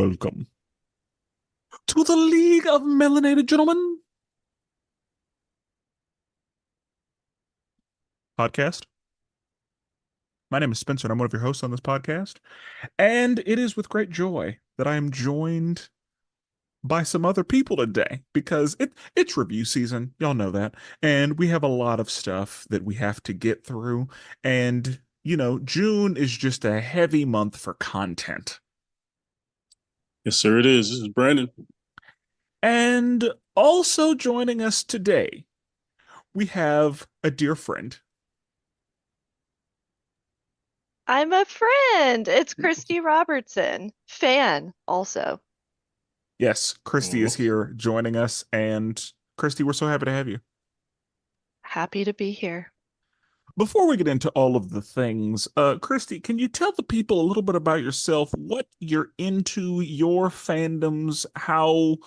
welcome to the League of Melanated Gentlemen podcast. My name is Spenser, and I'm one of your hosts on this podcast. And it is with great joy that I am joined by some other people today because it's review season. Y'all know that. And we have a lot of stuff that we have to get through. And, June is just a heavy month for content. Yes, sir, it is. This is Brandon. And also joining us today, we have a dear friend. I'm a friend. It's Christy Robertson, fan also. Yes, Christy is here joining us. And Christy, we're so happy to have you. Happy to be here. Before we get into all of the things, Christy, can you tell the people a little bit about yourself, what you're into, your fandoms, how,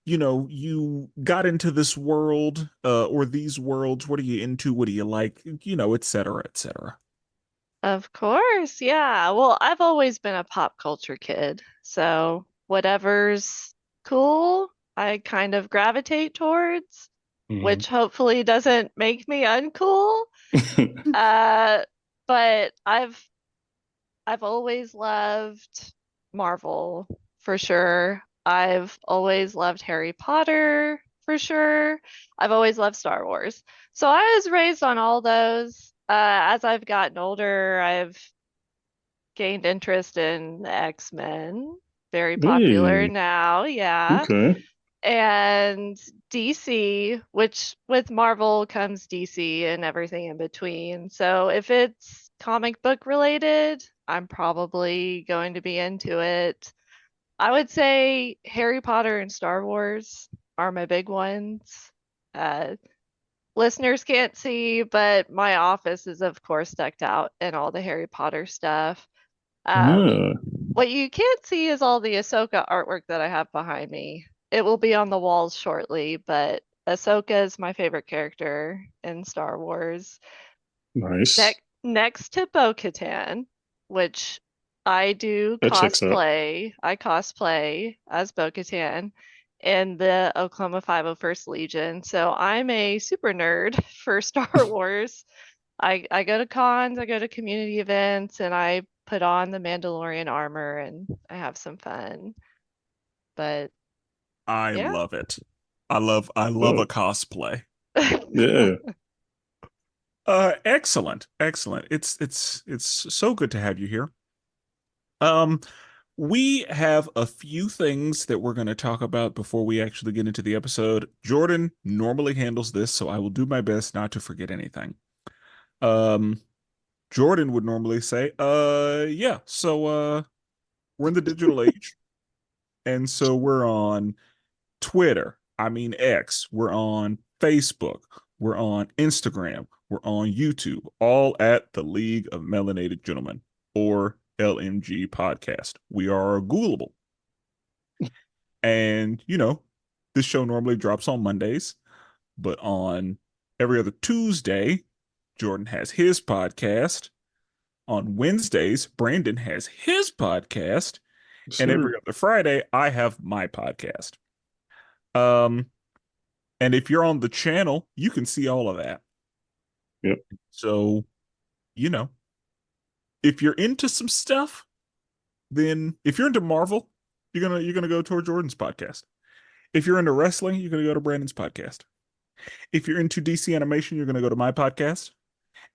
you got into this world, or these worlds? What are you into? What do you like? Et cetera, et cetera. Of course, yeah. Well, I've always been a pop culture kid, so whatever's cool, I kind of gravitate towards, which hopefully doesn't make me uncool. But I've always loved Marvel for sure. I've always loved Harry Potter for sure. I've always loved Star Wars. So I was raised on all those. As I've gotten older, I've gained interest in the X-Men. Very popular Hey, now, yeah. okay. And DC, which with Marvel comes DC and everything in between. So if it's comic book related, I'm probably going to be into it. I would say Harry Potter and Star Wars are my big ones. Uh, Listeners can't see, but my office is, of course, decked out in all the Harry Potter stuff. Um, Yeah, what you can't see is all the Ahsoka artwork that I have behind me. It will be on the walls shortly, but Ahsoka is my favorite character in Star Wars. nice. Next to Bo-Katan, which I do That checks out. cosplay. I cosplay as Bo-Katan in the Oklahoma 501st Legion. So I'm a super nerd for Star Wars. I go to cons, I go to community events, and I put on the Mandalorian armor and I have some fun. But I yeah. love it. I love a Oh, cosplay. yeah. Excellent, excellent. It's so good to have you here. Um, we have a few things that we're going to talk about before we actually get into the episode. Jordan normally handles this, so I will do my best not to forget anything. Um, Jordan would normally say, yeah, so we're in the digital age, and so we're on Twitter, I mean X, we're on Facebook, we're on Instagram, we're on YouTube, all at the League of Melanated Gentlemen, or LMG podcast. We are Googleable. And, this show normally drops on Mondays, but on every other Tuesday, Jordan has his podcast. On Wednesdays, Brandon has his podcast. Yes, And every sir. other Friday, I have my podcast. Um, and if you're on the channel, you can see all of that. Yep. So, you know, if you're into some stuff, then if you're into Marvel, you're gonna go toward Jordan's podcast. If you're into wrestling, you're gonna go to Brandon's podcast. If you're into DC animation, you're gonna go to my podcast.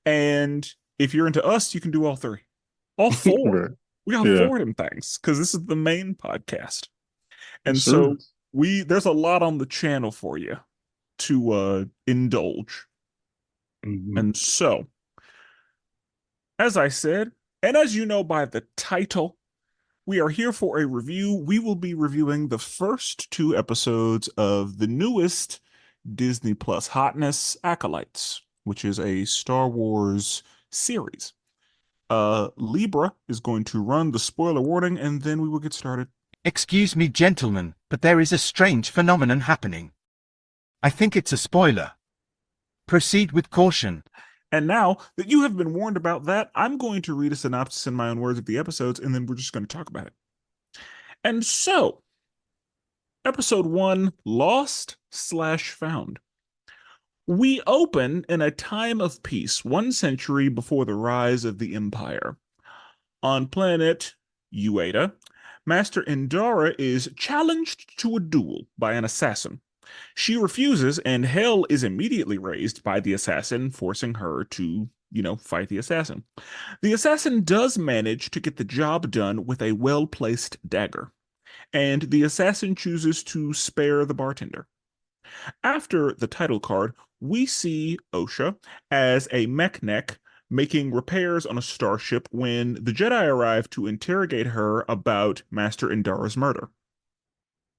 And if you're into us, you can do all three. All four. Right. We got Yeah. four of them things because this is the main podcast. Yes, And sir. so there's a lot on the channel for you to indulge. Mhm. And so, as I said, and as you know by the title, we are here for a review. We will be reviewing the first two episodes of the newest Disney Plus hotness, Acolytes, which is a Star Wars series. Libra is going to run the spoiler warning, and then we will get started. Excuse me, gentlemen, but there is a strange phenomenon happening. I think it's a spoiler. Proceed with caution. And now that you have been warned about that, I'm going to read a synopsis in my own words of the episodes, and then we're just going to talk about it. And so, episode 1, Lost/Found. We open in a time of peace, 1 century before the rise of the Empire. On planet Ueda, Master Indara is challenged to a duel by an assassin. She refuses, and hell is immediately raised by the assassin, forcing her to, fight the assassin. The assassin does manage to get the job done with a well-placed dagger, and the assassin chooses to spare the bartender. After the title card, we see Osha as a mechanic making repairs on a starship when the Jedi arrive to interrogate her about Master Indara's murder.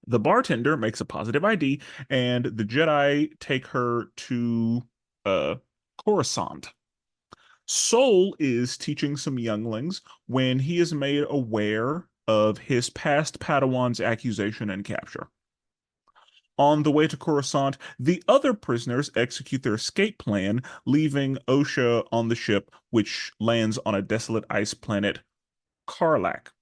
The bartender makes a positive ID, and the Jedi take her to Coruscant. Sol is teaching some younglings when he is made aware of his past Padawan's accusation and capture. On the way to Coruscant, the other prisoners execute their escape plan, leaving Osha on the ship, which lands on a desolate ice planet, Karlak.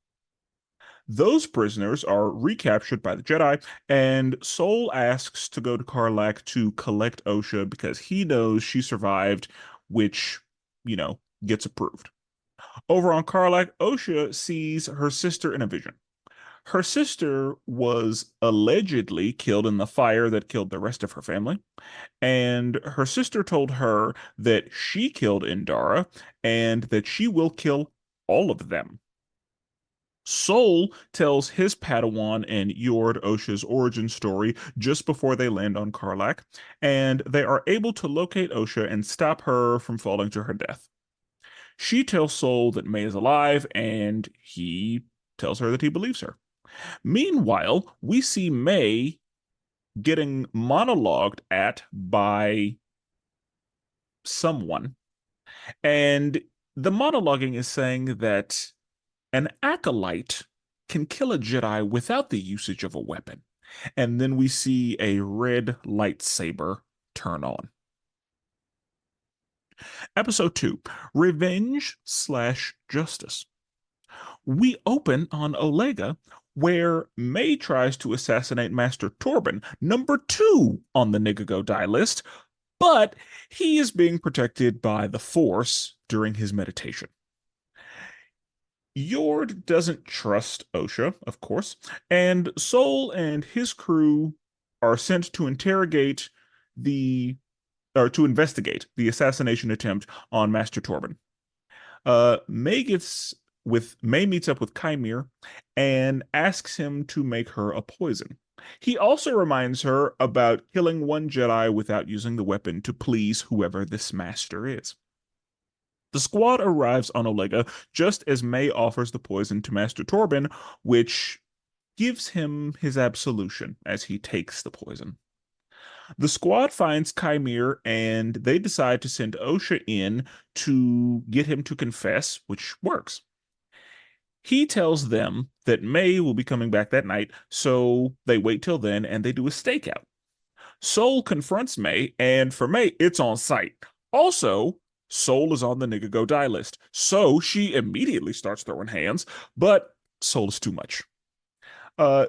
Those prisoners are recaptured by the Jedi, and Sol asks to go to Karlak to collect Osha because he knows she survived, which, gets approved. Over on Karlak, Osha sees her sister in a vision. Her sister was allegedly killed in the fire that killed the rest of her family, and her sister told her that she killed Indara and that she will kill all of them. Sol tells his Padawan and Yord Osha's origin story just before they land on Karlak, and they are able to locate Osha and stop her from falling to her death. She tells Sol that May is alive, and he tells her that he believes her. Meanwhile, we see May getting monologued at by someone, and the monologuing is saying that an acolyte can kill a Jedi without the usage of a weapon. And then we see a red lightsaber turn on. Episode 2, Revenge/Justice. We open on Olega, where May tries to assassinate Master Torben, number 2 on the Nigga Die list, but he is being protected by the Force during his meditation. Yord doesn't trust Osha, of course, and Sol and his crew are sent to investigate the assassination attempt on Master Torben. May meets up with Chimere and asks him to make her a poison. He also reminds her about killing one Jedi without using the weapon to please whoever this master is. The squad arrives on Olega just as May offers the poison to Master Torben, which gives him his absolution as he takes the poison. The squad finds Chimere and they decide to send Osha in to get him to confess, which works. He tells them that May will be coming back that night, so they wait till then and they do a stakeout. Sol confronts May, and for May, it's on sight. Also, Sol is on the Nigga Go Die list, so she immediately starts throwing hands, but Sol is too much.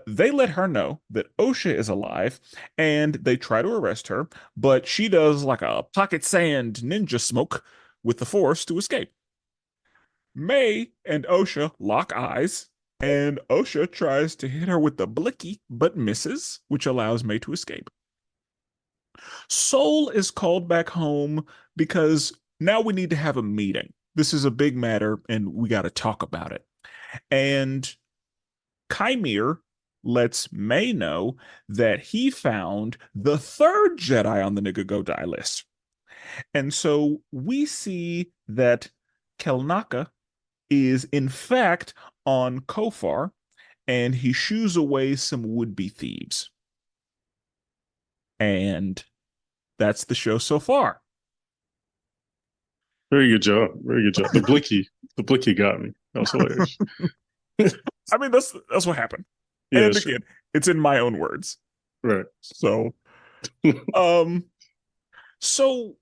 They let her know that Osha is alive, and they try to arrest her, but she does like a pocket sand ninja smoke with the Force to escape. May and Osha lock eyes, and Osha tries to hit her with the blicky, but misses, which allows May to escape. Sol is called back home because now we need to have a meeting. This is a big matter, and we got to talk about it. And Chimere lets May know that he found the 3rd Jedi on the Nigga Go Die list. And so we see that Kelnaka is in fact on Kofar, and he shoos away some would-be thieves. And that's the show so far. Very good job. Very good job. The blicky got me. That was hilarious. I mean, that's what happened. Yeah, and sure. again, it's in my own words. Right. So, so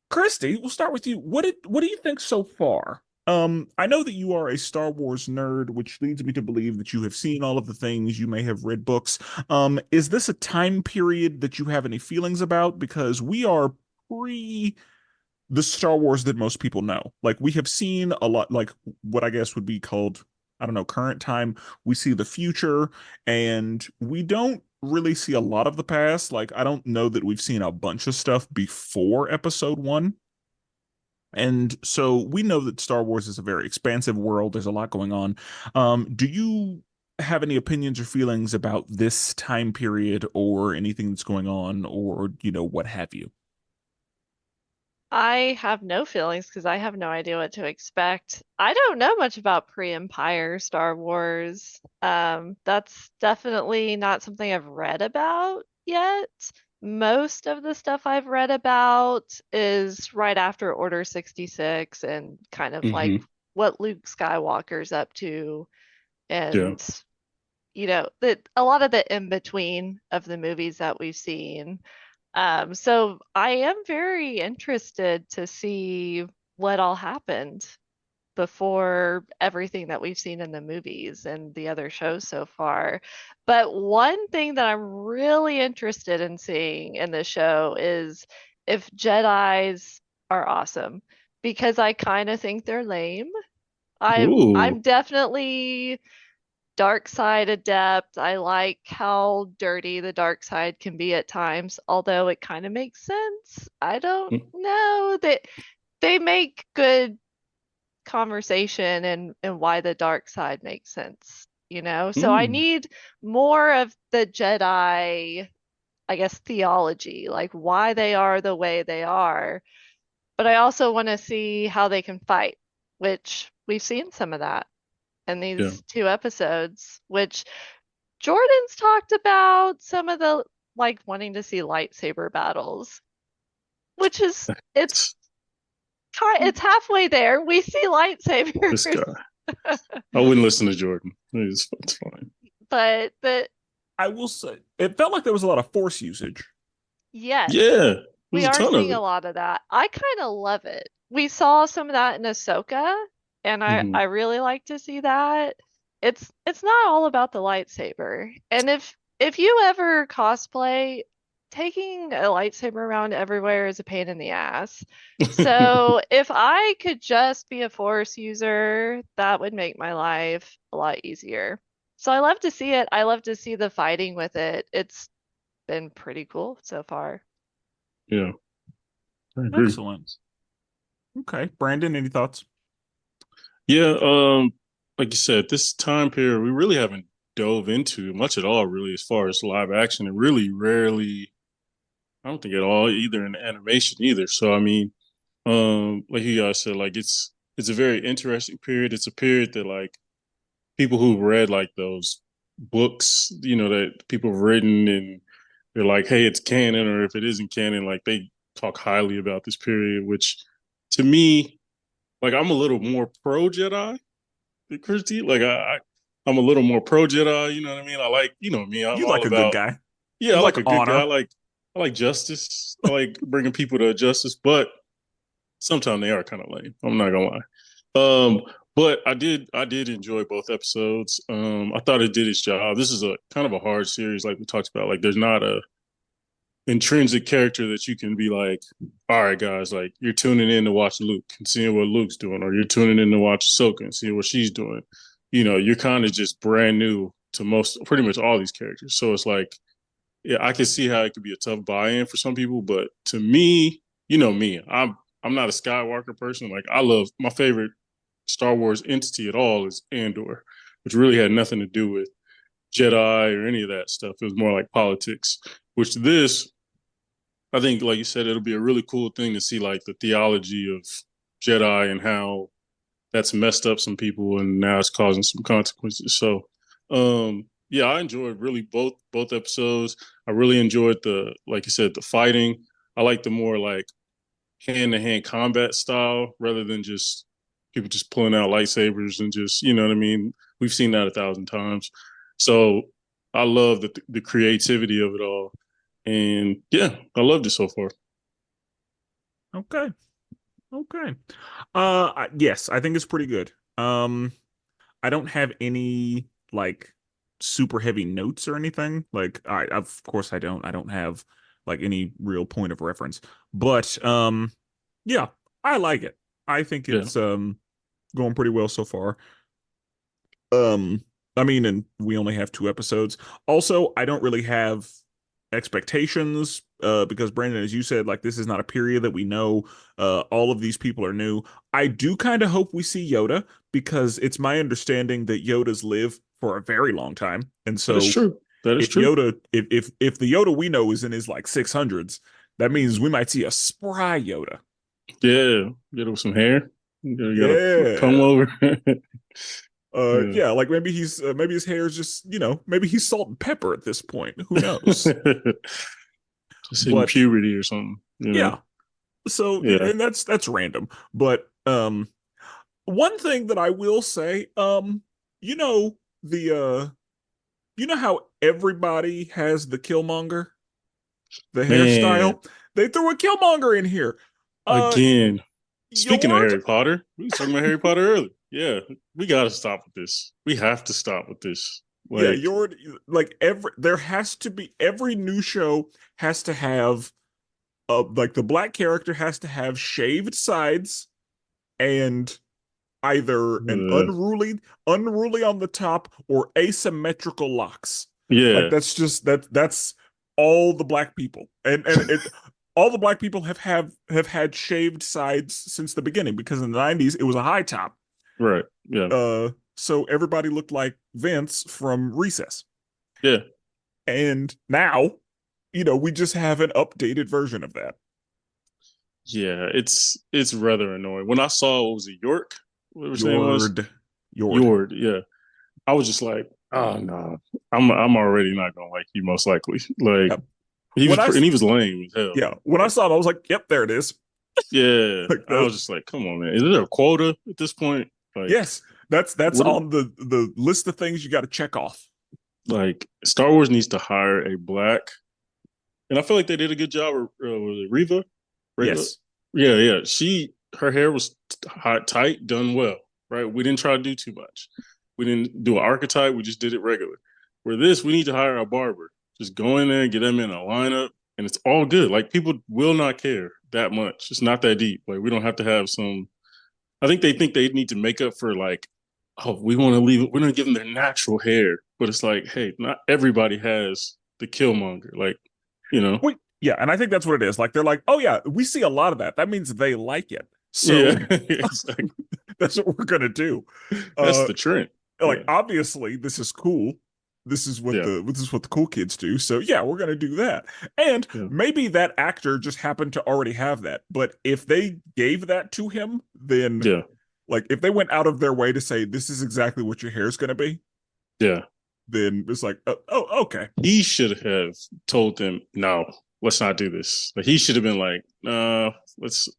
Christy, we'll start with you. What do you think so far I know that you are a Star Wars nerd, which leads me to believe that you have seen all of the things, you may have read books. Is this a time period that you have any feelings about? Because we are pre the Star Wars that most people know. Like we have seen a lot, like what I guess would be called, I don't know, current time. We see the future, and we don't really see a lot of the past. Like I don't know that we've seen a bunch of stuff before Episode One. And so we know that Star Wars is a very expansive world. There's a lot going on. Do you have any opinions or feelings about this time period or anything that's going on or, what have you? I have no feelings because I have no idea what to expect. I don't know much about pre-Empire Star Wars. That's definitely not something I've read about yet. Most of the stuff I've read about is right after Order 66 and kind of like Hmm. what Luke Skywalker's up to, Yeah. and that a lot of the in between of the movies that we've seen. So I am very interested to see what all happened before everything that we've seen in the movies and the other shows so far. But one thing that I'm really interested in seeing in the show is if Jedis are awesome, because I kind of think they're lame. I'm Ooh. definitely dark side adept. I like how dirty the dark side can be at times, although it kind of makes sense. I don't know that they make good conversation and why the dark side makes sense, you know? So I Mm. need more of the Jedi, I guess, theology, like why they are the way they are. But I also want to see how they can fight, which we've seen some of that in Yeah. these two episodes, which Jordan's talked about some of the like wanting to see lightsaber battles, which is it's halfway there. We see This lightsabers, guy. I wouldn't listen to Jordan. It's fine. but I will say it felt like there was a lot of force usage. yes, Yeah. There's we a are ton of seeing it. a lot of that. I kind of love it. We saw some of that in Ahsoka, and I Hmm. really like to see that. It's not all about the lightsaber. And if you ever cosplay, taking a lightsaber around everywhere is a pain in the ass. So if I could just be a force user, that would make my life a lot easier. So I love to see it. I love to see the fighting with it. It's been pretty cool so far. Yeah, I agree. Excellent. Okay. Brandon, any thoughts? Yeah, like you said, this time period we really haven't dove into much at all, really, as far as live action, and really rarely, I don't think at all, either in animation either. So I mean, like you guys said, like it's a very interesting period. It's a period that like people who've read like those books, that people have written and they're like, hey, it's canon, or if it isn't canon, like they talk highly about this period, which to me, like I'm a little more pro Jedi than Christy. Like I'm a little more pro Jedi, you know what I mean? I like, me, I'm You like all a good about, guy. yeah, You I like like a good guy. honor. I like justice. I like bringing people to justice, but sometimes they are kind of lame. I'm not gonna lie. But I did enjoy both episodes. I thought it did its job. This is a kind of a hard series, like we talked about. Like, there's not a intrinsic character that you can be like, all right, guys, like you're tuning in to watch Luke and seeing what Luke's doing, or you're tuning in to watch Ahsoka and seeing what she's doing. You're kind of just brand new to pretty much all these characters. So it's like, yeah, I can see how it could be a tough buy-in for some people, but to me, me, I'm not a Skywalker person. Like I love my favorite Star Wars entity at all is Andor, which really had nothing to do with Jedi or any of that stuff. It was more like politics. Which this, I think, like you said, it'll be a really cool thing to see like the theology of Jedi and how that's messed up some people and now it's causing some consequences. So yeah, I enjoyed really both episodes. I really enjoyed the, like you said, the fighting. I like the more like hand to hand combat style rather than just people just pulling out lightsabers and just, you know what I mean? We've seen that 1,000 times. So I love the creativity of it all. And yeah, I loved it so far. Okay. Okay. Yes, I think it's pretty good. I don't have any like super heavy notes or anything. Like of course I don't. I don't have like any real point of reference. But yeah, I like it. I think Yeah. it's going pretty well so far. Um, I mean, and we only have 2 episodes. Also, I don't really have expectations, because Brandon, as you said, like this is not a period that we know. All of these people are new. I do kind of hope we see Yoda because it's my understanding that Yodas live for a very long time. And That is so true. That is if true. Yoda, if the Yoda we know is in his like 600s, that means we might see a spry Yoda. Yeah. Get him some hair. You gotta come Yeah. over. Yeah. Yeah, like maybe he's maybe his hair is just, maybe he's salt and pepper at this point. Who knows? Just hitting But puberty or something, yeah, so Yeah. and that's random. But one thing that I will say, you know the you know how everybody has the Killmonger, the Man, hairstyle? They threw a Killmonger in here. Uh again. Speaking of Yord, Harry Potter, we was talking about Harry Potter earlier. Yeah, we gotta stop with this. We have to stop with this. yeah, Like, Yord, like there has to be every new show has to have like the black character has to have shaved sides and either an uh, unruly on the top or asymmetrical locks. Like yeah, that's all the black people. And it all the black people have had shaved sides since the beginning because in the 90s it was a high top. right. Yeah, So everybody looked like Vince from Recess. yeah, And now, we just have an updated version of that. yeah. It's rather annoying. When I saw what was it, York? Whatever his name was, Yord. Yord. Yeah, I was just like, oh no, I'm already not gonna like you most likely. Like Yeah. When I and he was lame as hell. Yeah, when I Like, saw him, I was like, "Yep, there it is." yeah, Like I that. was just like, come on, man. Is there a quota at this point? Like, Yes, that's what? on the list of things you got to check off. Like Star Wars needs to hire a black, and I feel like they did a good job. Was it Reva? Reva? Yes. Yeah, yeah. Her hair was hot, tight, done well. Right. We didn't try to do too much. We didn't do an archetype. We just did it regular. Where this, we need to hire a barber. Just go in there, get them in a lineup, and it's all good. Like people will not care that much. It's not that deep. Like we don't have to have some. I think they need to make up for like, oh, we want to leave it. We're gonna give them their natural hair, but it's like, hey, not everybody has the Killmonger. Like, you know, Yeah, and I think that's what it is. Like they're like, "Oh yeah, we see a lot of that. That means they like it." yeah, So exactly. that's what we're gonna do. That's Uh the trend. like Yeah, obviously this is cool. yeah, This is what the cool kids do. So yeah, we're gonna do that. And yeah, maybe that actor just happened to already have that. But if they gave that to him, then yeah, like if they went out of their way to say this is exactly what your hair is gonna be, yeah. then it's like, oh, okay. He should have told them, no, let's not do this. Like he should have been like, let's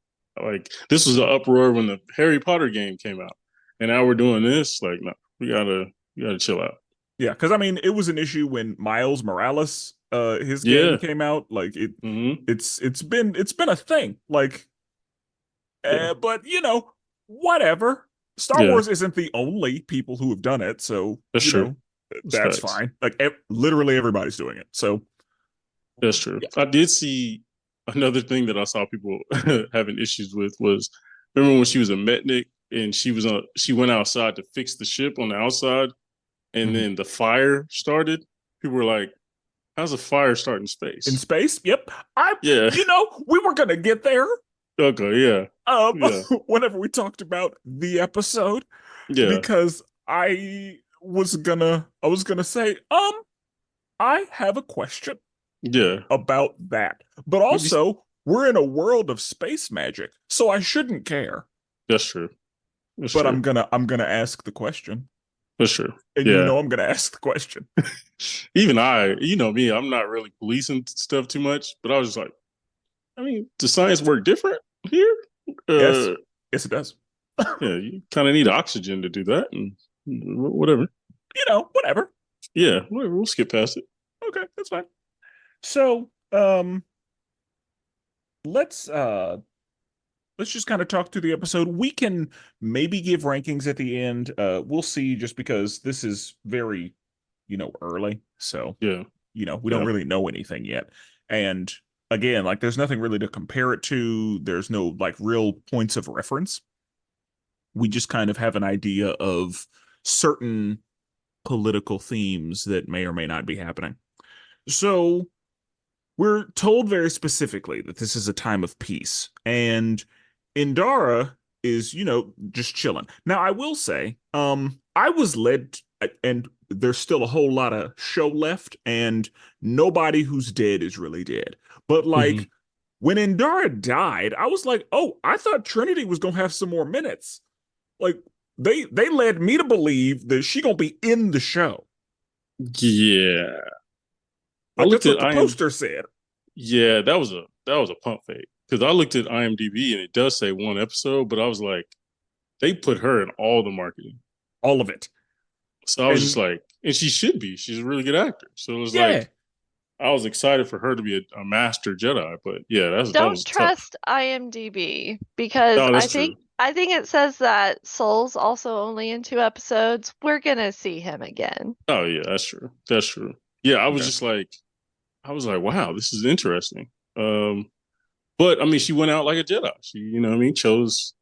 like this was an uproar when the Harry Potter game came out, and now we're doing this. Like, no, we gotta chill out. Yeah, because I mean, it was an issue when Miles Morales, his game Yeah. came out. Like Hmm. it's been a thing. Like, Yeah. but whatever. Star Yeah. Wars isn't the only people who have done it, so That's true. That's that's facts. fine. Like literally everybody's doing it. So That's true. yeah. I did see another thing that I saw people having issues with was remember when she was a Metnik and she went outside to fix the ship on the outside and Mhm. then the fire started. People were like, how's a fire start in In space? space, yep. Yeah. We were gonna get there. Okay. Yeah. Um, Yeah. whenever we talked about the episode, Yeah. because I was gonna say, I have a question Yeah. about that. But But you, also, we're in a world of space magic, so I shouldn't care. that's true. That's But true. I'm gonna ask the question. That's true. And Yeah. I'm gonna ask the question. Even you know me, I'm not really policing stuff too much, but I was just like, I mean, does science work different here? Yes. Uh, Yes, it does. yeah, you kind of need oxygen to do that, and whatever. Whatever. Yeah, whatever. We'll skip past it. Okay, that's fine. So, let's let's just kind of talk through the episode. We can maybe give rankings at the end. We'll see, just because this is very, early. So, Yeah, we don't yeah. really know anything yet. And again, like, there's nothing really to compare it to. There's no like real points of reference. We just kind of have an idea of certain political themes that may or may not be happening. So we're told very specifically that this is a time of peace, and Indara is, just chilling. Now, I will say, I was led, and there's still a whole lot of show left, and nobody who's dead is really dead. But Hmm. like when Indara died, I was like, oh, I thought Trinity was gonna have some more minutes. Like they led me to believe that she gonna be in the show. Yeah, I Like looked that's what at the IM. poster said. Yeah, that was a pump fake because I looked at IMDb and it does say one episode, but I was like, they put her in all the marketing, All of it. so I was just And like, and she should be. She's a really good actor, so it was yeah, like I was excited for her to be a master Jedi. But yeah, that Don't was tough. trust IMDb because Oh, I that's think true. I think it says that Soul's also only in 2 episodes. We're gonna see him again. Oh yeah, that's true. That's true. Yeah, okay. I was like, wow, this is interesting. Um, but I mean, she went out like a Jedi. She, what I mean, chose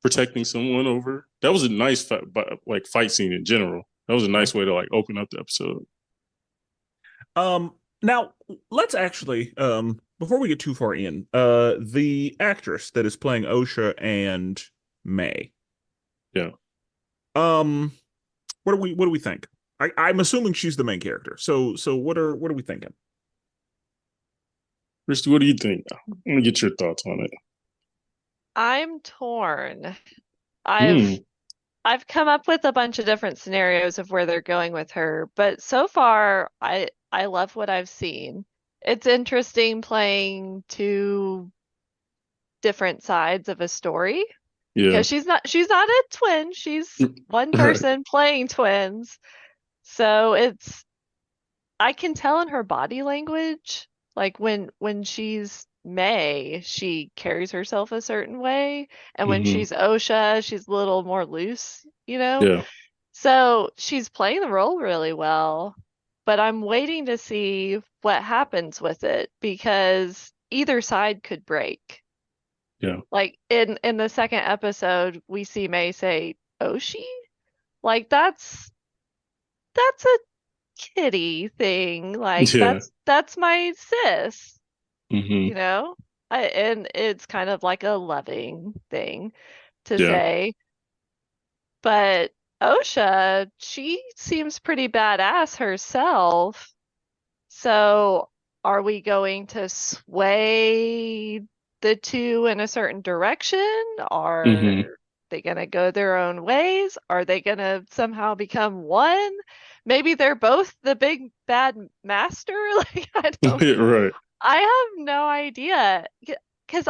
protecting someone over. That was a nice fight scene in general. That was a Okay. nice way to like open up the episode. Now let's actually, before we get too far in, the actress that is playing Osha and May, Yeah, um, what do we think? I'm assuming she's the main character. So what are we thinking? Christy, what do you think? Let me get your thoughts on it. I'm torn. Hmm. I've come up with a bunch of different scenarios of where they're going with her, but so far I love what I've seen. It's interesting playing two different sides of a story Yeah. because she's not a twin. She's one Right. person playing twins. So I can tell in her body language, like when she's May, she carries herself a certain way, and when Hmm. she's Osha, she's a little more loose, you know? Yeah. So she's playing the role really well, but I'm waiting to see what happens with it because either side could break. Yeah. Like in the second episode, we see May say, Oshi? Like that's a kitty thing. Like Yeah. that's my sis, Hmm. you know? And it's kind of like a loving thing to Yeah. say. But OSHA, she seems pretty badass herself. So are we going to sway the two in a certain direction? Hmm. Are they going to go their own ways? Are they going to somehow become one? Maybe they're both the big bad master. Like Right. I have no idea. Because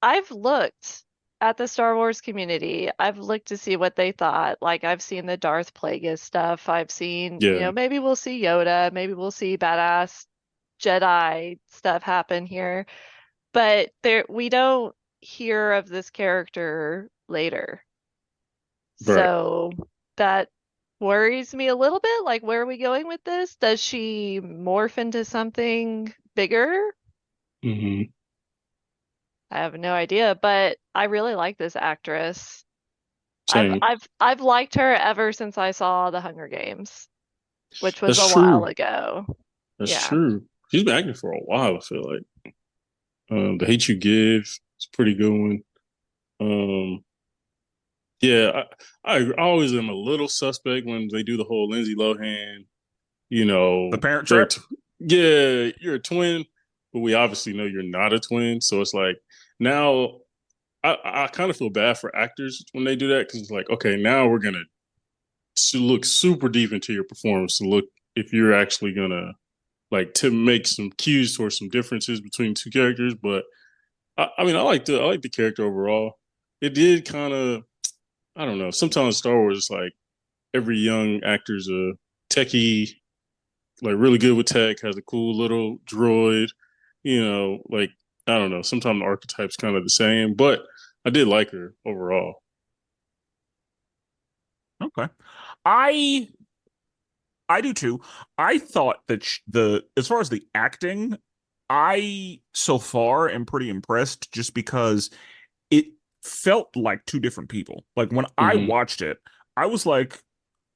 I've looked at the Star Wars community. I've looked to see what they thought. Like I've seen the Darth Plagueis stuff. I've seen, Yeah. maybe we'll see Yoda, maybe we'll see badass Jedi stuff happen here. But we don't hear of this character later. Right. So that worries me a little bit. Like, where are we going with this? Does she morph into something bigger? Hmm. I have no idea, but I really like this actress. I've Same. I've I've liked her ever since I saw The Hunger Games, which was That's a while true. ago. That's Yeah. true. She's been acting for a while. I feel like The Hate You Give is a pretty good one. Um, yeah, I always am a little suspect when they do the whole Lindsay Lohan. The Parent They're Trap? yeah, you're a twin, but we obviously know you're not a twin. So it's like now I kind of feel bad for actors when they do that because it's like, okay, now we're gonna look super deep into your performance to look if you're actually gonna like to make some cues towards some differences between two characters. But I mean, I like the character overall. It did kind of I don't know. Sometimes Star Wars is like every young actor's a techie, like really good with tech, has a cool little droid. Like I don't know. Sometimes the archetype's kind of the same, but I did like her overall. Okay. I I do too. I thought that the as far as the acting, I so far am pretty impressed just because it felt like two different people. Like when I Hmm. watched it, I was like,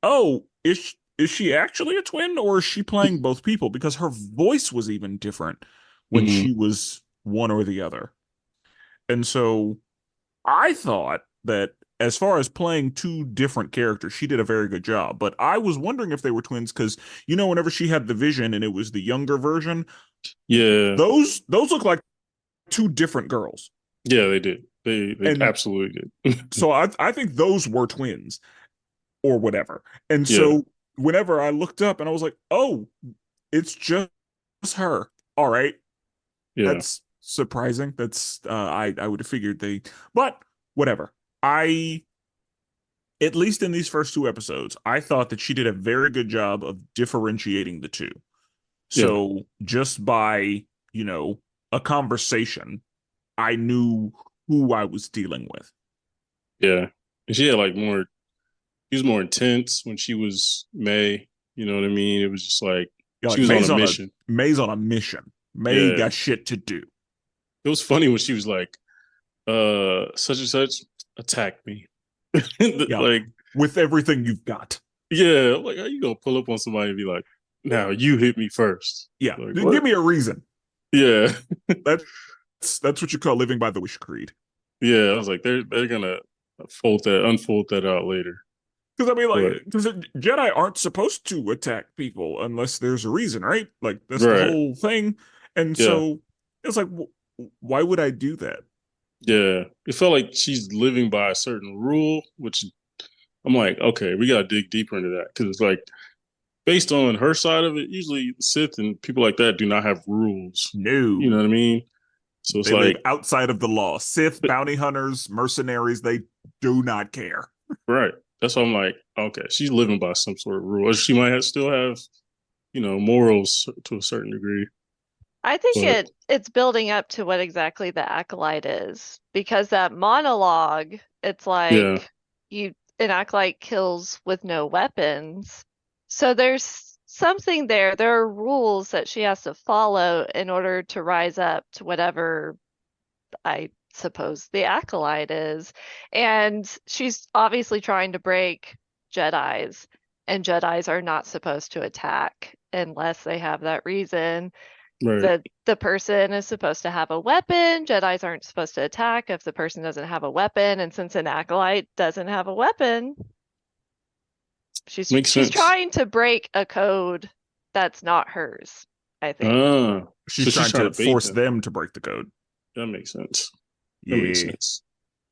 "Oh, is she actually a twin or is she playing both people?" Because her voice was even different when Hmm. she was one or the other. And so I thought that as far as playing two different characters, she did a very good job. But I was wondering if they were twins because whenever she had the vision and it was the younger version, Yeah, those look like two different girls. yeah, they did. They And absolutely did. so I think those were twins or whatever. And Yeah, so whenever I looked up and I was like, oh, it's just her. All right. yeah, That's surprising. That's I would have figured but whatever. I At least in these first two episodes, I thought that she did a very good job of differentiating the two. yeah, So just by, a conversation, I knew who I was dealing with. yeah. And she had like more. She was more intense when she was May. You know what I mean? It was just like Yeah, she like was on a mission. May's on a mission. May Yeah, got shit to do. it was funny when she was like, such and such attacked me." Yeah, Like, with everything you've got. yeah, like how you gonna pull up on somebody and be like, "Now you hit me first." Yeah, Like give what? me a reason. Yeah, That's what you call living by the wish creed. yeah. I was like, they're gonna unfold that out later. Because I mean, like, But because Jedi aren't supposed to attack people unless there's a reason, right? Like that's the right, whole thing. And yeah, so it's like, why would I do that? yeah. It felt like she's living by a certain rule, which I'm like, okay, we gotta dig deeper into that because it's like based on her side of it, usually Sith and people like that do not have rules. You know No, what I mean? So it's they live like, outside of the law. Sith, but, bounty hunters, mercenaries, they do not care. right. That's why I'm like, okay, she's living by some sort of rule. Or she might still have, morals to a certain degree. I think But it's building up to what exactly the Acolyte is because that monologue, it's yeah, like an Acolyte kills with no weapons. So there's something there. There are rules that she has to follow in order to rise up to whatever I suppose the Acolyte is. And she's obviously trying to break Jedis, and Jedis are not supposed to attack unless they have that reason. right, The person is supposed to have a weapon. Jedis aren't supposed to attack if the person doesn't have a weapon. And since an acolyte doesn't have a weapon, makes she's sense. trying to break a code that's not hers, I think. She's So she's trying trying to to bait force them. them to break the code. That makes sense. That makes Yeah. sense.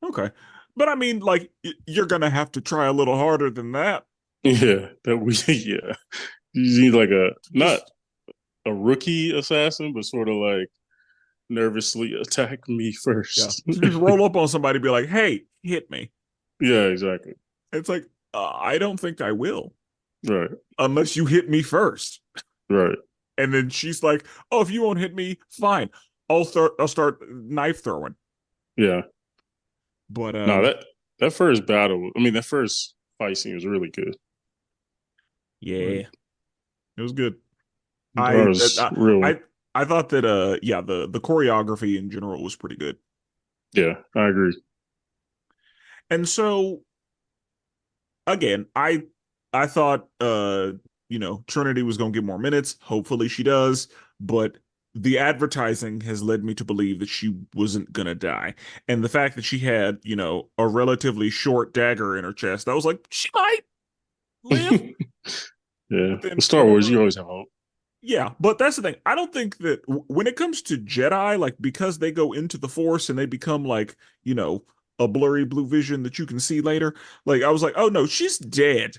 Okay. But I mean, like, you're gonna have to try a little harder than that. Yeah, that we yeah. You need like a not Just a rookie assassin, but sort of like nervously attack me Yeah. first. Just roll up on somebody, be like, "Hey, hit me." Yeah, exactly. It's like, I don't think I will Right, unless you hit me first. right. And then she's like, "Oh, if you won't hit me, fine. I'll start knife throwing." Yeah. But No, that first battle, I mean, that first fight scene was really good. Like, yeah, it was good. that I was I real. I, I thought that yeah, the choreography in general was pretty good. Yeah, I agree. And so again, I thought Trinity was going to get more minutes. Hopefully she does, but the advertising has led me to believe that she wasn't going to die. And the fact that she had, a relatively short dagger in her chest, I was like, she might live. Yeah, But then with Star Wars, whenever you always have hope. Yeah, but that's the thing. I don't think that when it comes to Jedi, like because they go into the Force and they become like, a blurry blue vision that you can see later, like I was like, "Oh no, she's dead."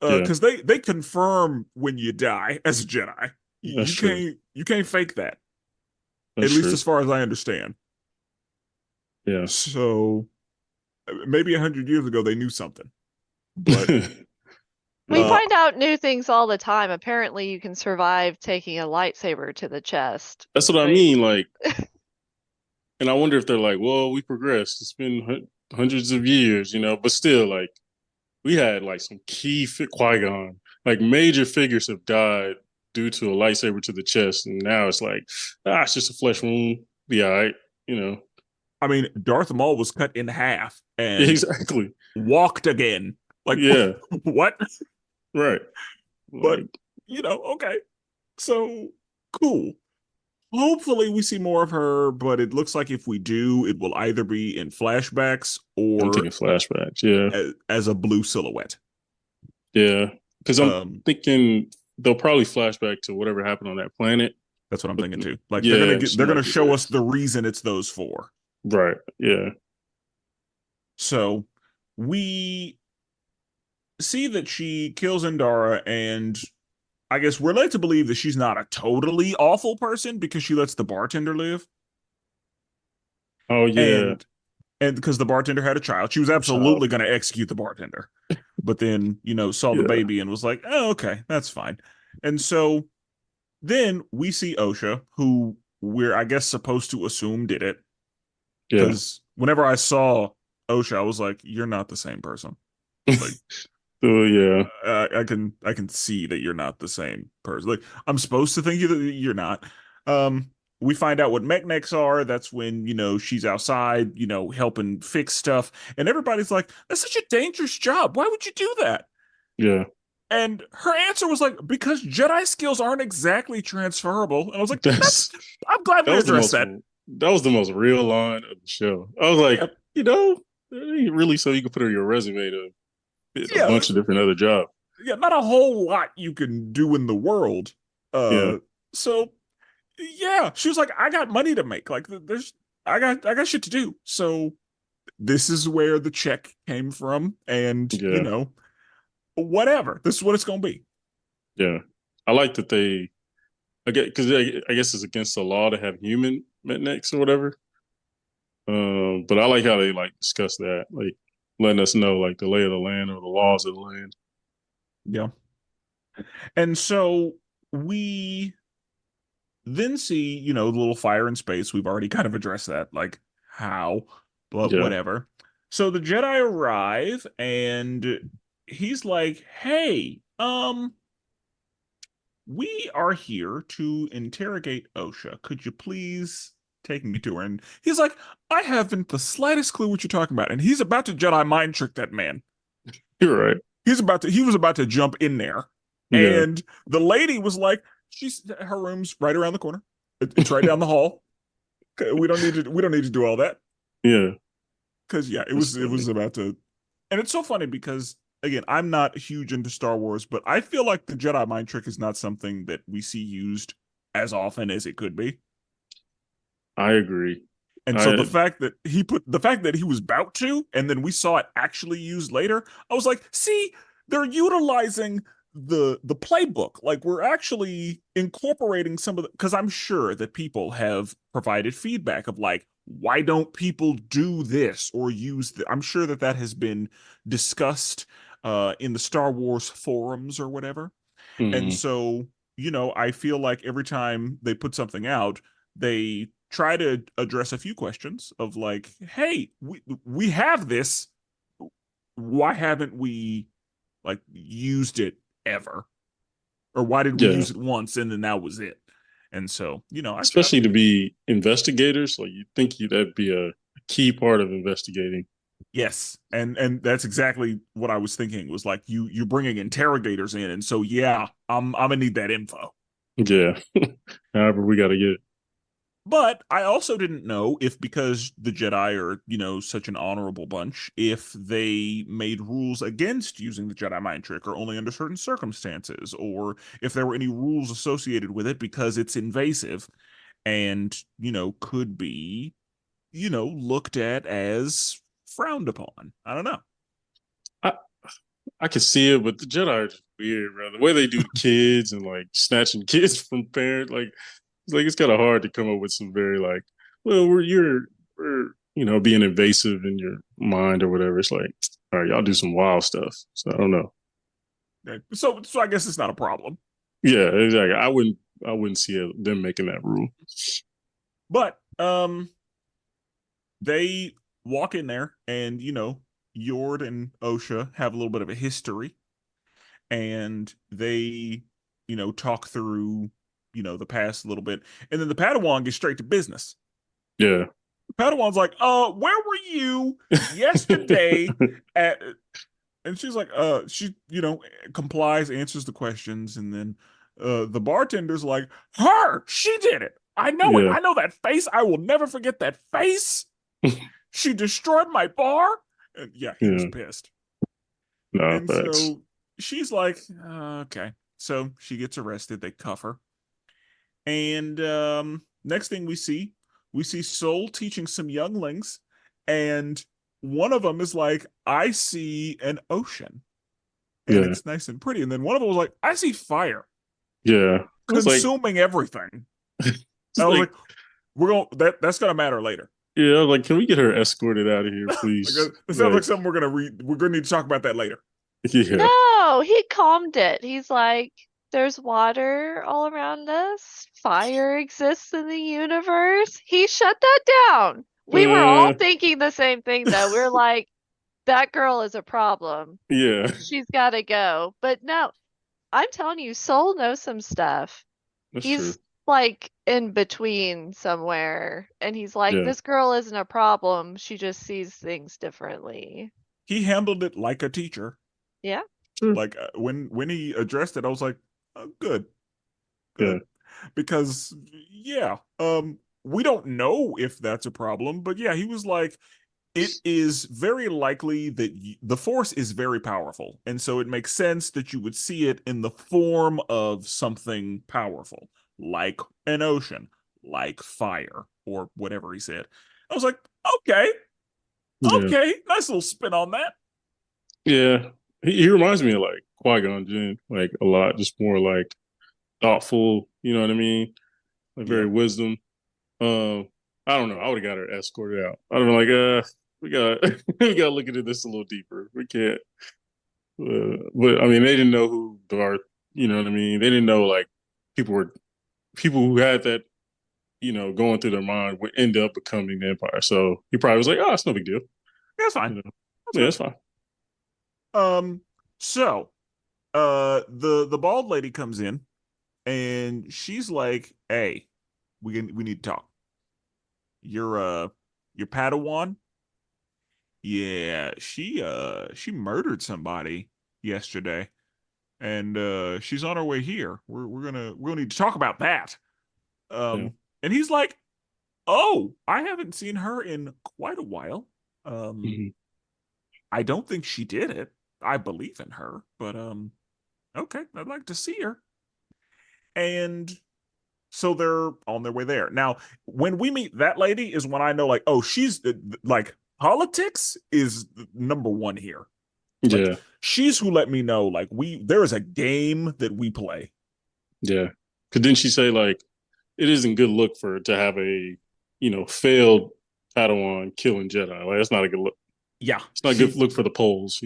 Yeah, Because they confirm when you die as a Jedi. that's You true. can't fake that. At That's least true. as far as I understand. Yeah. So maybe 100 years ago they knew something, but We Yeah. uh, find out new things all the time. Apparently, you can survive taking a lightsaber to the chest. That's what I Like, mean. Like, And I wonder if they're like, well, we progressed. It's been hundreds of years, but still, like, we had like some key Qui-Gon, like major figures have died due to a lightsaber to the chest, and now it's like, it's just a flesh wound. Be all right, you know. I mean, Darth Maul was cut in half and Exactly. walked again. Like, Yeah. what? Right. But, Like, okay. So, cool. Hopefully we see more of her, but it looks like if we do, it will either be in flashbacks I'm or thinking flashbacks. Yeah. as a blue silhouette. Yeah. Because I'm Um, thinking they'll probably flashback to whatever happened on that planet. that's what I'm But thinking too. Like yeah, and she they're gonna might be show there. us the reason it's those four. Right. Yeah. So we see that she kills Endara, and I guess we're led to believe that she's not a totally awful person because she lets the bartender live. Oh yeah. And because the bartender had a child, she was Child. absolutely going to execute the bartender. But then, saw the Yeah. baby and was like, oh, okay, that's fine. And so then we see OSHA, who we're, I guess, supposed to assume did it. Yeah. Because whenever I saw OSHA, I was like, you're not the same person. Like, So yeah. I can see that you're not the same person. Like, I'm supposed to think you're not. We find out what mechnics are. That's when, she's outside, helping fix stuff. And everybody's like, that's such a dangerous job. Why would you do that? Yeah. And her answer was like, because Jedi skills aren't exactly transferable. And I was like, That's I'm glad that we was the addressed most that. that was the most real line of the show. I was like, Yeah. it ain't really so you can put on your resume to fit a Yeah. bunch of different other jobs. Yeah. Not a whole lot you can do in the world. Yeah. So yeah, she was like, I got money to make. Like I got shit to do. So this is where the check came from. And, Yeah. whatever. This is what it's gonna be. Yeah. I like that I get because I guess it's against the law to have human mechanics or whatever. But I like how they like discuss that, like letting us know like the lay of the land or the laws of the land. Yeah. And so we then see, the little fire in space. We've already kind of addressed that, like how, but Yeah. whatever. So the Jedi arrive and he's like, "Hey, we are here to interrogate OSHA. Could you please take me to her?" And he's like, "I haven't the slightest clue what you're talking about." And he's about to Jedi mind trick that man. You're right. He was about to jump in there. Yeah. And the lady was like, her room's right around the corner. It's right down the hall. We don't need to do all that. Yeah. Because yeah, it That's was funny. about to. And it's so funny because again, I'm not huge into Star Wars, but I feel like the Jedi mind trick is not something that we see used as often as it could be. I agree. And so I the fact that he was about to, and then we saw it actually used later, I was like, see, they're utilizing the playbook. Like we're actually incorporating some of the, because I'm sure that people have provided feedback of like, why don't people do this or use I'm sure that has been discussed in the Star Wars forums or whatever. And mhm. so, I feel like every time they put something out, they try to address a few questions of like, hey, we have this. Why haven't we like used it ever? Or why did we Yeah. use it once and then that was it? And so, I Especially to be investigators, like you think that'd be a key part of investigating. yes, and that's exactly what I was thinking was like you're bringing interrogators in, and so yeah, I'm gonna need that info. Yeah. However, we got to get it. But I also didn't know if because the Jedi are, such an honorable bunch, if they made rules against using the Jedi mind trick or only under certain circumstances, or if there were any rules associated with it because it's invasive and, could be, looked at as frowned upon. I don't know. I I could see it, but the Jedi are just weird, bro. The way they do the kids and like snatching kids from parents, it's kind of hard to come up with some very like, well, we're being invasive in your mind or whatever. It's like, all right, y'all do some wild stuff. So I don't know. So I guess it's not a problem. Yeah, exactly. I wouldn't see them making that rule. But they walk in there, and Yord and Osha have a little bit of a history, and they talk through the past a little bit, and then the Padawan gets straight to business. Yeah. Padawan's like, where were you yesterday at, and she's like, she complies, answers the questions, and then the bartender's like, her, she did it. I know it. Yeah. I know that face. I will never forget that face. She destroyed my bar. And yeah, he was Yeah. pissed. No, And facts. so she's like, okay. So she gets arrested. They cuff her. And next thing we see Soul teaching some younglings, and one of them is like, I see an ocean, and Yeah. it's nice and pretty. And then one of them was like, I see fire Yeah. I was like, consuming everything. it's I was like, like, that's gonna matter later. yeah, like, can we get her escorted out of here, Like, please? it sounds like something we're gonna read. We're gonna need to talk about that later. Yeah. No, he calmed it. He's like, there's water all around us. Fire exists in the universe. He shut that down. We were all thinking the same thing, though. We're like, that girl is a problem. Yeah. She's got to go. But no, I'm telling you, Soul knows some stuff. That's He's true. like in between somewhere. And he's like, Yeah. this girl isn't a problem. She just sees things differently. He handled it like a teacher. Yeah. True. Like when he addressed it, I was like, oh, good. Yeah. Because we don't know if that's a problem, but yeah, he was like, it is very likely that the Force is very powerful, and so it makes sense that you would see it in the form of something powerful, like an ocean, like fire, or whatever he said. I was like, okay, Yeah. nice little spin on that. Yeah. He reminds me of like Qui-Gon Jinn, like a lot, just more like thoughtful, you know what I mean? Like very Yeah. wisdom. I don't know. I would have got her escorted out. I'd have been like, we got we got to look into this a little deeper. We can't. But I mean, they didn't know who Darth. You know what I mean? They didn't know like people who had that, going through their mind would end up becoming the Empire. So he probably was like, oh, it's no big deal. That's fine. You know? Yeah, it's fine. So, the bald lady comes in, and she's like, "Hey, we need to talk. Your Padawan, yeah, she murdered somebody yesterday, and she's on her way here. We'll need to talk about that." Yeah. And he's like, "Oh, I haven't seen her in quite a while. Mhm. I don't think she did it. I believe in her, but okay, I'd like to see her." And so they're on their way there. Now, when we meet that lady is when I know, like, oh, she's like, politics is number one here. Like, Yeah. she's who let me know, like, there is a game that we play. Yeah. Because didn't she say like it isn't good look for to have a failed Padawan killing Jedi? Like that's not a good look. Yeah, It's not a good look for the polls,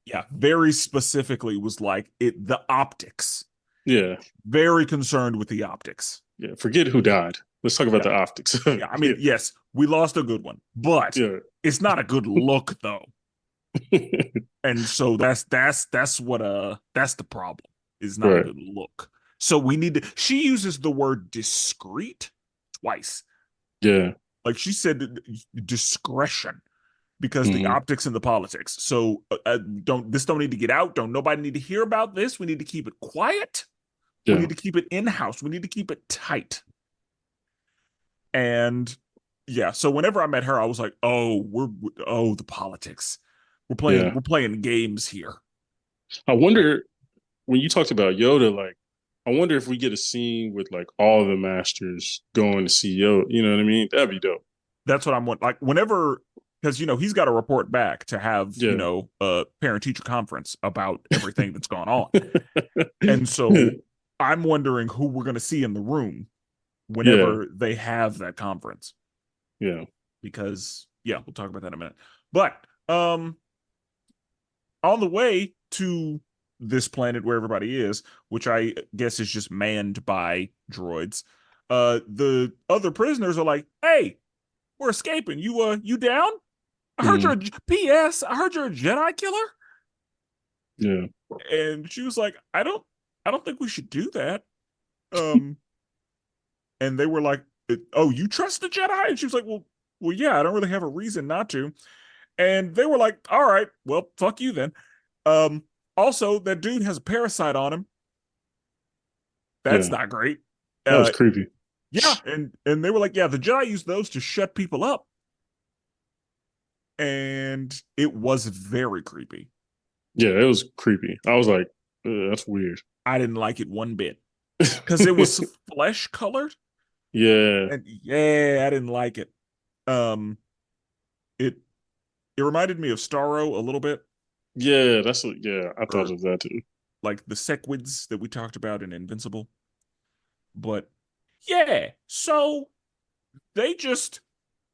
Yeah, very specifically was like the optics. Yeah. Very concerned with the optics. Yeah. Forget who died. Let's talk about the optics. Yeah, I mean, yes, we lost a good one, but it's not a good look though. And so that's what that's the problem. Is not a good look. So we need to. She uses the word discreet twice. Yeah. Like she said, discretion, because the optics and the politics. So don't need to get out. Don't nobody need to hear about this. We need to keep it quiet. Yeah. We need to keep it in house. We need to keep it tight. And yeah, so whenever I met her, I was like, oh, the politics. We're playing games here. I wonder when you talked about Yoda, like, I wonder if we get a scene with like all the masters going to see Yoda. You know what I mean? That'd be dope. That's what I'm like. Whenever, because he's got to report back to have a parent teacher conference about everything that's gone on, and so I'm wondering who we're going to see in the room whenever they have that conference. Yeah, because we'll talk about that in a minute. But on the way to this planet where everybody is, which I guess is just manned by droids, the other prisoners are like, hey, we're escaping. You down? I heard Mm, you're P.S. I heard you're a Jedi killer." yeah. And she was like, I don't think we should do that. Um, and they were like, "Oh, you trust the Jedi?" And she was like, well, yeah, I don't really have a reason not to. And they were like, "All right, well, fuck you then." Um, Also, that dude has a parasite on him. That's Yeah. not great. That was Uh, creepy. yeah, and they were like, "Yeah, the Jedi use those to shut people up," and it was very creepy. Yeah, it was creepy. I was like, that's weird. I didn't like it one bit because it was flesh colored, Yeah. and yeah, I didn't like it. Um, it it reminded me of Starro a little bit, Yeah, that's what, yeah, I thought or of that too. like the sequids that we talked about in Invincible. But yeah, so they just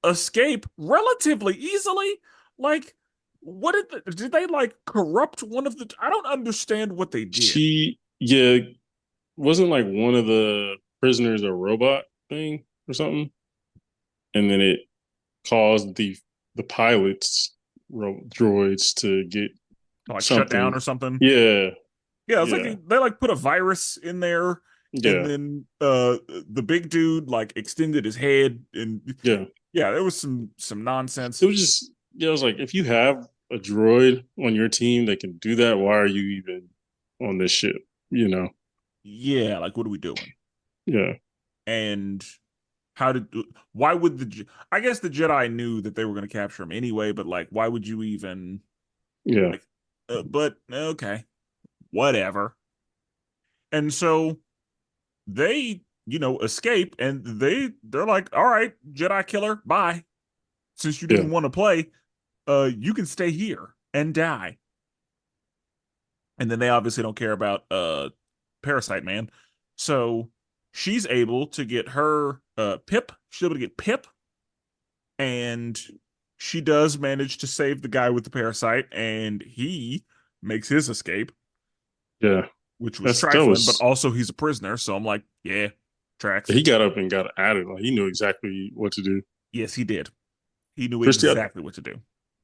escape relatively easily. Like, what did they like corrupt one of the? I don't understand what they did. Yeah, wasn't like one of the prisoners a robot thing or something? And then it caused the pilots droids to get Like shut down something. or something. Yeah, Yeah, it's like yeah, they like put a virus in there, and yeah, then the big dude like extended his head, and yeah. yeah, there was some It nonsense. was just, yeah, I was like, if you have a droid on your team that can do that, why are you even on this ship? You know? Yeah, like what are we doing? Yeah, And how did why would I guess the Jedi knew that they were going to capture him anyway, but like why would you even yeah, like but okay, whatever. And so they, escape, and they're like, "All right, Jedi killer, bye. Since you yeah, didn't want to play, you can stay here and die." And then they obviously don't care about Parasite Man. So she's able to get her Pip. She's able to get Pip, and she does manage to save the guy with the parasite, and he makes his escape, yeah. which was That trifling, but was, also he's a prisoner. So I'm like, yeah, tracks. he got up and got at it. Like he knew exactly what to do. Yes, he did. He knew Christy, exactly what to do.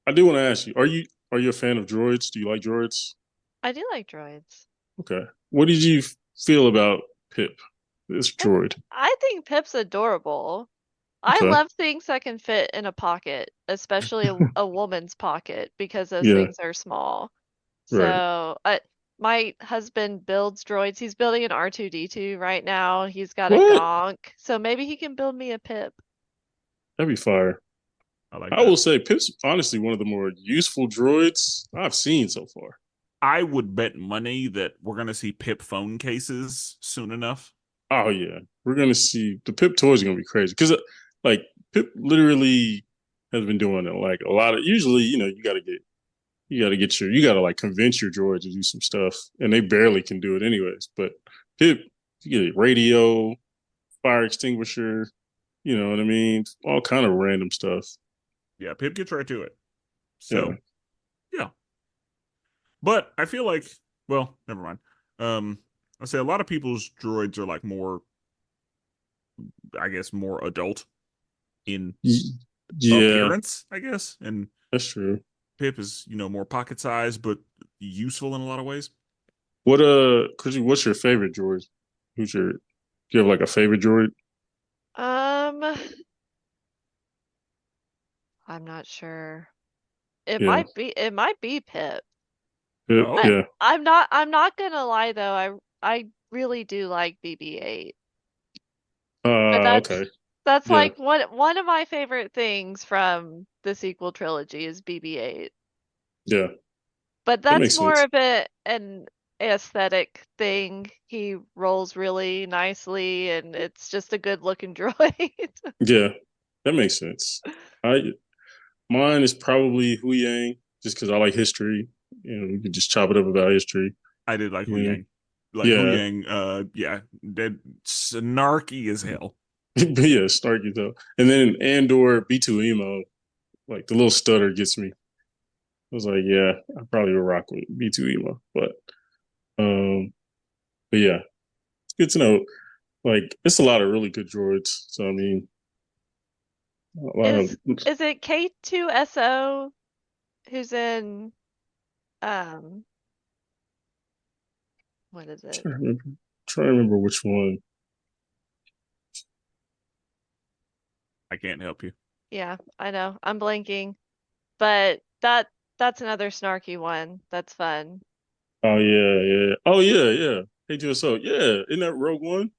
I do want to ask you, are you a fan of droids? Do you like droids? I do like droids. Okay. What did you feel about Pip, this I, droid? I think Pip's adorable. I Okay. love things that can fit in a pocket, especially a woman's pocket, because those Yeah, things are small. right. So, my husband builds droids. He's building an R2D2 right now. He's got a What? Gonk, so maybe he can build me a Pip. That'd be fire. I like I that. will say Pip's honestly one of the more useful droids I've seen so far. I would bet money that we're gonna see Pip phone cases soon enough. Oh yeah, we're gonna see the Pip toys are gonna be crazy because like Pip literally has been doing it like a lot of. Usually, you gotta like convince your droid to do some stuff, and they barely can do it anyways. But Pip, you get a radio, fire extinguisher, you know what I mean, all kind of random stuff. Yeah, Pip gets right to it. Yeah, So yeah, but I feel like, well, never mind. I say a lot of people's droids are like more, I guess, more adult in yeah, appearance, I guess, and that's true. Pip is, more pocket size, but useful in a lot of ways. What Chrissy, what's your favorite droid? Do you have like a favorite droid? Um, I'm not sure. Yeah, It might be Pip. Pip, I Oh, yeah. I'm not gonna lie though. I really do like BB-8. But Okay. that's Yeah, like one of my favorite things from the sequel trilogy is BB-8. yeah. But That that's makes more sense. of an aesthetic thing. He rolls really nicely and it's just a good looking droid. Yeah, that makes sense. I Mine is probably Hu Yang, just because I like history. You know, we could just chop it up about history. I did like Hu Yeah, Yang. Like Hu yeah, Yang, yeah, dead snarky as hell. but yeah, Starkey though. And then Andor B2 emo, like the little stutter gets me. I was like, yeah, I probably would rock with B2 emo, um, but yeah, it's good to know. Like, it's a lot of really good droids. So I mean, Is it K2SO who's in what is it? Trying to remember which one. I can't help you. Yeah, I know. I'm blanking. But that's another snarky one. That's fun. Oh yeah. Oh yeah. Hey, just so yeah, isn't that Rogue One?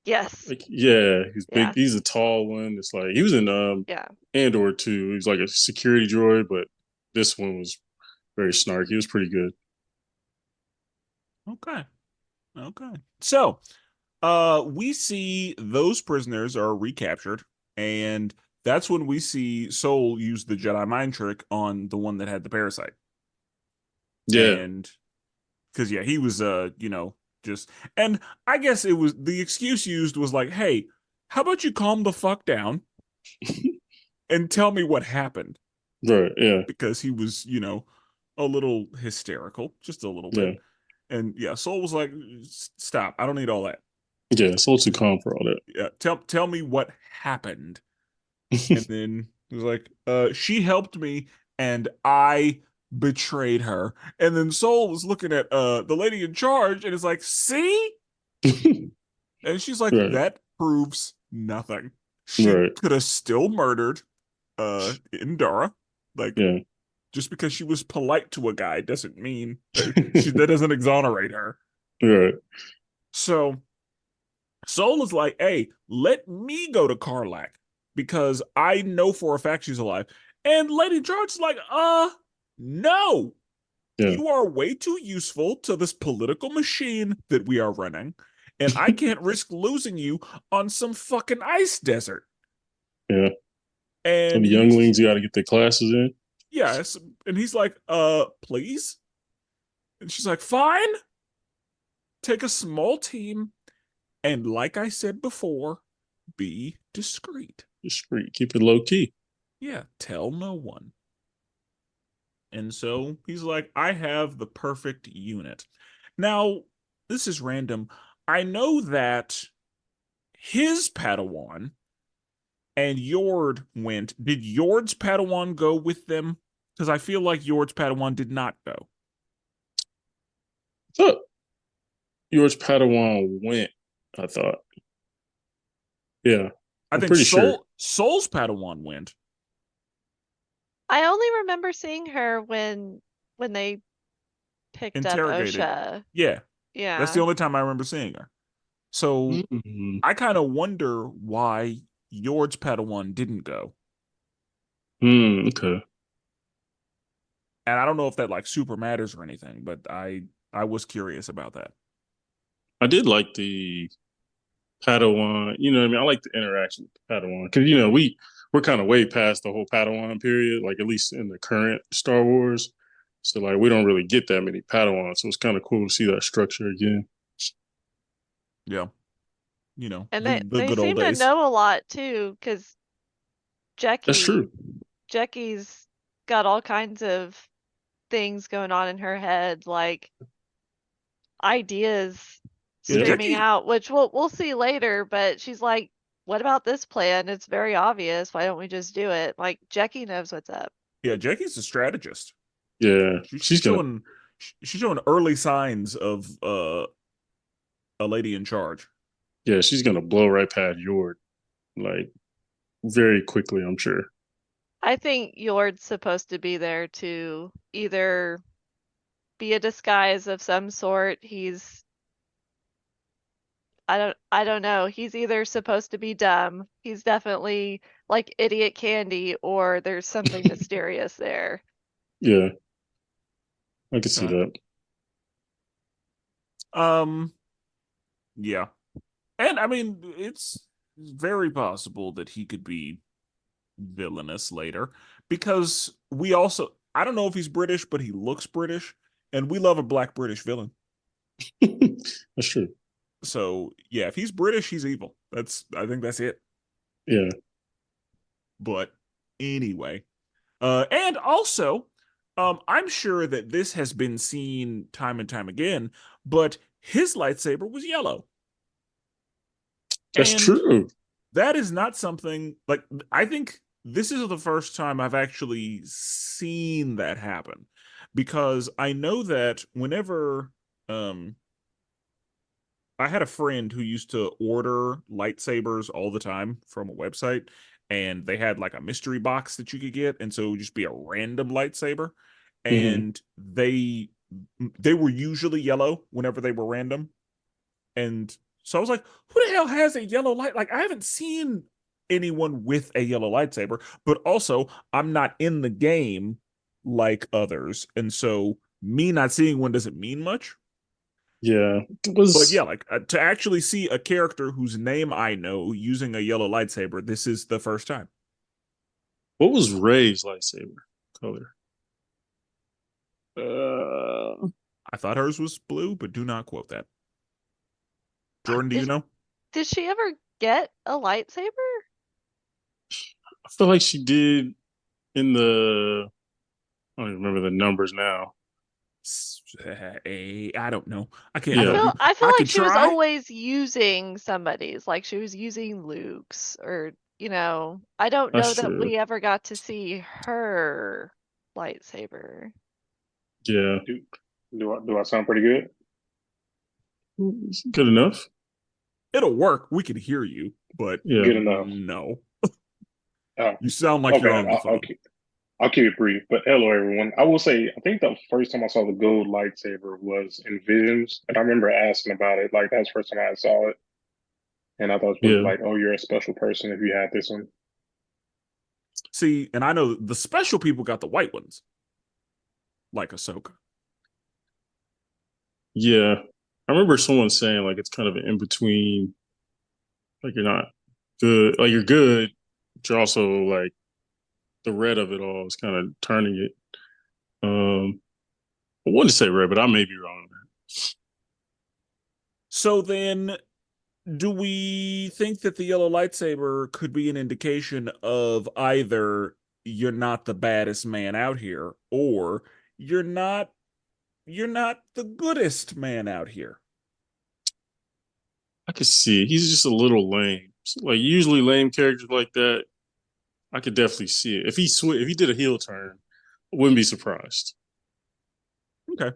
Yes. Like yeah, he's big. Yeah. He's a tall one. It's like he was in Yeah. Andor too. He was like a security droid, but this one was very snarky. It was pretty good. Okay. Okay. So, we see those prisoners are recaptured, and that's when we see Soul use the Jedi mind trick on the one that had the parasite. Yeah. And because yeah, he was just, and I guess it was the excuse used was like, hey, how about you calm the fuck down and tell me what happened? Right. Yeah. Because he was, a little hysterical, just a little Yeah. bit. And yeah, Soul was like, stop, I don't need all that. Yeah. It's a little too calm for all that. Yeah, tell me what happened. And then he was like, she helped me and I betrayed her. And then Soul was looking at the lady in charge and is like, see? And she's like, Right. that proves nothing. She Right. could have still murdered Indara. Like, Yeah. just because she was polite to a guy doesn't mean that doesn't exonerate her. Right. So Soul is like, hey, let me go to Karlak because I know for a fact she's alive. And Lady Charge is like, no. Yeah. You are way too useful to this political machine that we are running. And I can't risk losing you on some fucking ice desert. Yeah. And And the younglings, you got to get their classes in. yes. And he's like, please? And she's like, fine. Take a small team. And like I said before, be discreet. Discreet. Keep it low key. Yeah, tell no one. And so he's like, I have the perfect unit. Now, this is random. I know that his Padawan and Yord went. Did Yord's Padawan go with them? Because I feel like Yord's Padawan did not go. So, George Padawan went, I thought. Yeah. I I'm think pretty sure. Soul's Padawan went. I only remember seeing her when they picked up Interrogated. OSHA. Yeah. That's the Yeah. only time I remember seeing her. So Mm-hmm. I kind of wonder why Yord's Padawan didn't go. Okay. And I don't know if that like super matters or anything, but I was curious about that. I did like the Padawan. You know what I mean? I like the interaction with the Padawan because we're kind of way past the whole Padawan period, like at least in the current Star Wars. So like we don't really get that many Padawans, so it's kind of cool to see that structure again. Yeah. And The they good old seem to days. know a lot too, because That's true. Jackie's got all kinds of things going on in her head, like ideas Yeah, Yeah. streaming out, which we'll see later, but she's like, what about this plan? It's very obvious. Why don't we just do it? Like Jackie knows what's up. Jackie's a strategist. Yeah. She, she's She's gonna. showing she's showing early signs of a lady in charge. Yeah, she's gonna blow right past Yord, like very quickly. I'm sure. I think Yord's supposed to be there to either be a disguise of some sort. I don't know. He's either supposed to be dumb. He's definitely like idiot candy, or there's something mysterious there. Yeah, I can see Okay. that. Um, yeah. And I mean, it's very possible that he could be villainous later because we also, I don't know if he's British, but he looks British, and we love a black British villain. That's true. So yeah, if he's British, he's evil. I think that's it. Yeah. But anyway, and also, I'm sure that this has been seen time and time again, but his lightsaber was yellow. That's And true. that is not something like I think this is the first time I've actually seen that happen because I know that whenever um I had a friend who used to order lightsabers all the time from a website, and they had like a mystery box that you could get, and so it would just be a random lightsaber, Hmm. and they were usually yellow whenever they were random, and so I was like, who the hell has a yellow light? Like I haven't seen anyone with a yellow lightsaber, but also I'm not in the game like others, and so me not seeing one doesn't mean much. Yeah, it But yeah, was. like to actually see a character whose name I know using a yellow lightsaber, this is the first time. What was Ray's lightsaber color? Uh, I thought hers was blue, but do not quote that. I Jordan, do you Did know? did she ever get a lightsaber? feel like she did in the. I don't even remember the numbers now. I don't know. I can't I Yeah, tell feel you. I feel I like could she was try. always using somebody's, like she was using Luke's or, I don't that's know that true. we ever got to see her lightsaber. Yeah, Do I sound pretty good? good enough. It'll work. We can hear you, but Yeah, Good enough. no. Oh, You sound like you're okay. on the phone. I'll keep it brief. But hello, everyone. I will say, I think the first time I saw the gold lightsaber was in Visions, and I remember asking about it. Like that's the first time I saw it, and I thought it was yeah. like, "Oh, you're a special person if you had this one." See, and I know the special people got the white ones, like Ahsoka. Yeah. I remember someone saying like it's kind of an in between, like you're not good, like you're good, but you're also like the red of it all is kind of turning it. I wouldn't say red, but I may be wrong. So then do we think that the yellow lightsaber could be an indication of either you're not the baddest man out here or you're not you're not the goodest man out here? I could see it. He's just a little lame. So, like usually lame characters like that, I could definitely see it. If he did a heel turn, I wouldn't be surprised. Okay.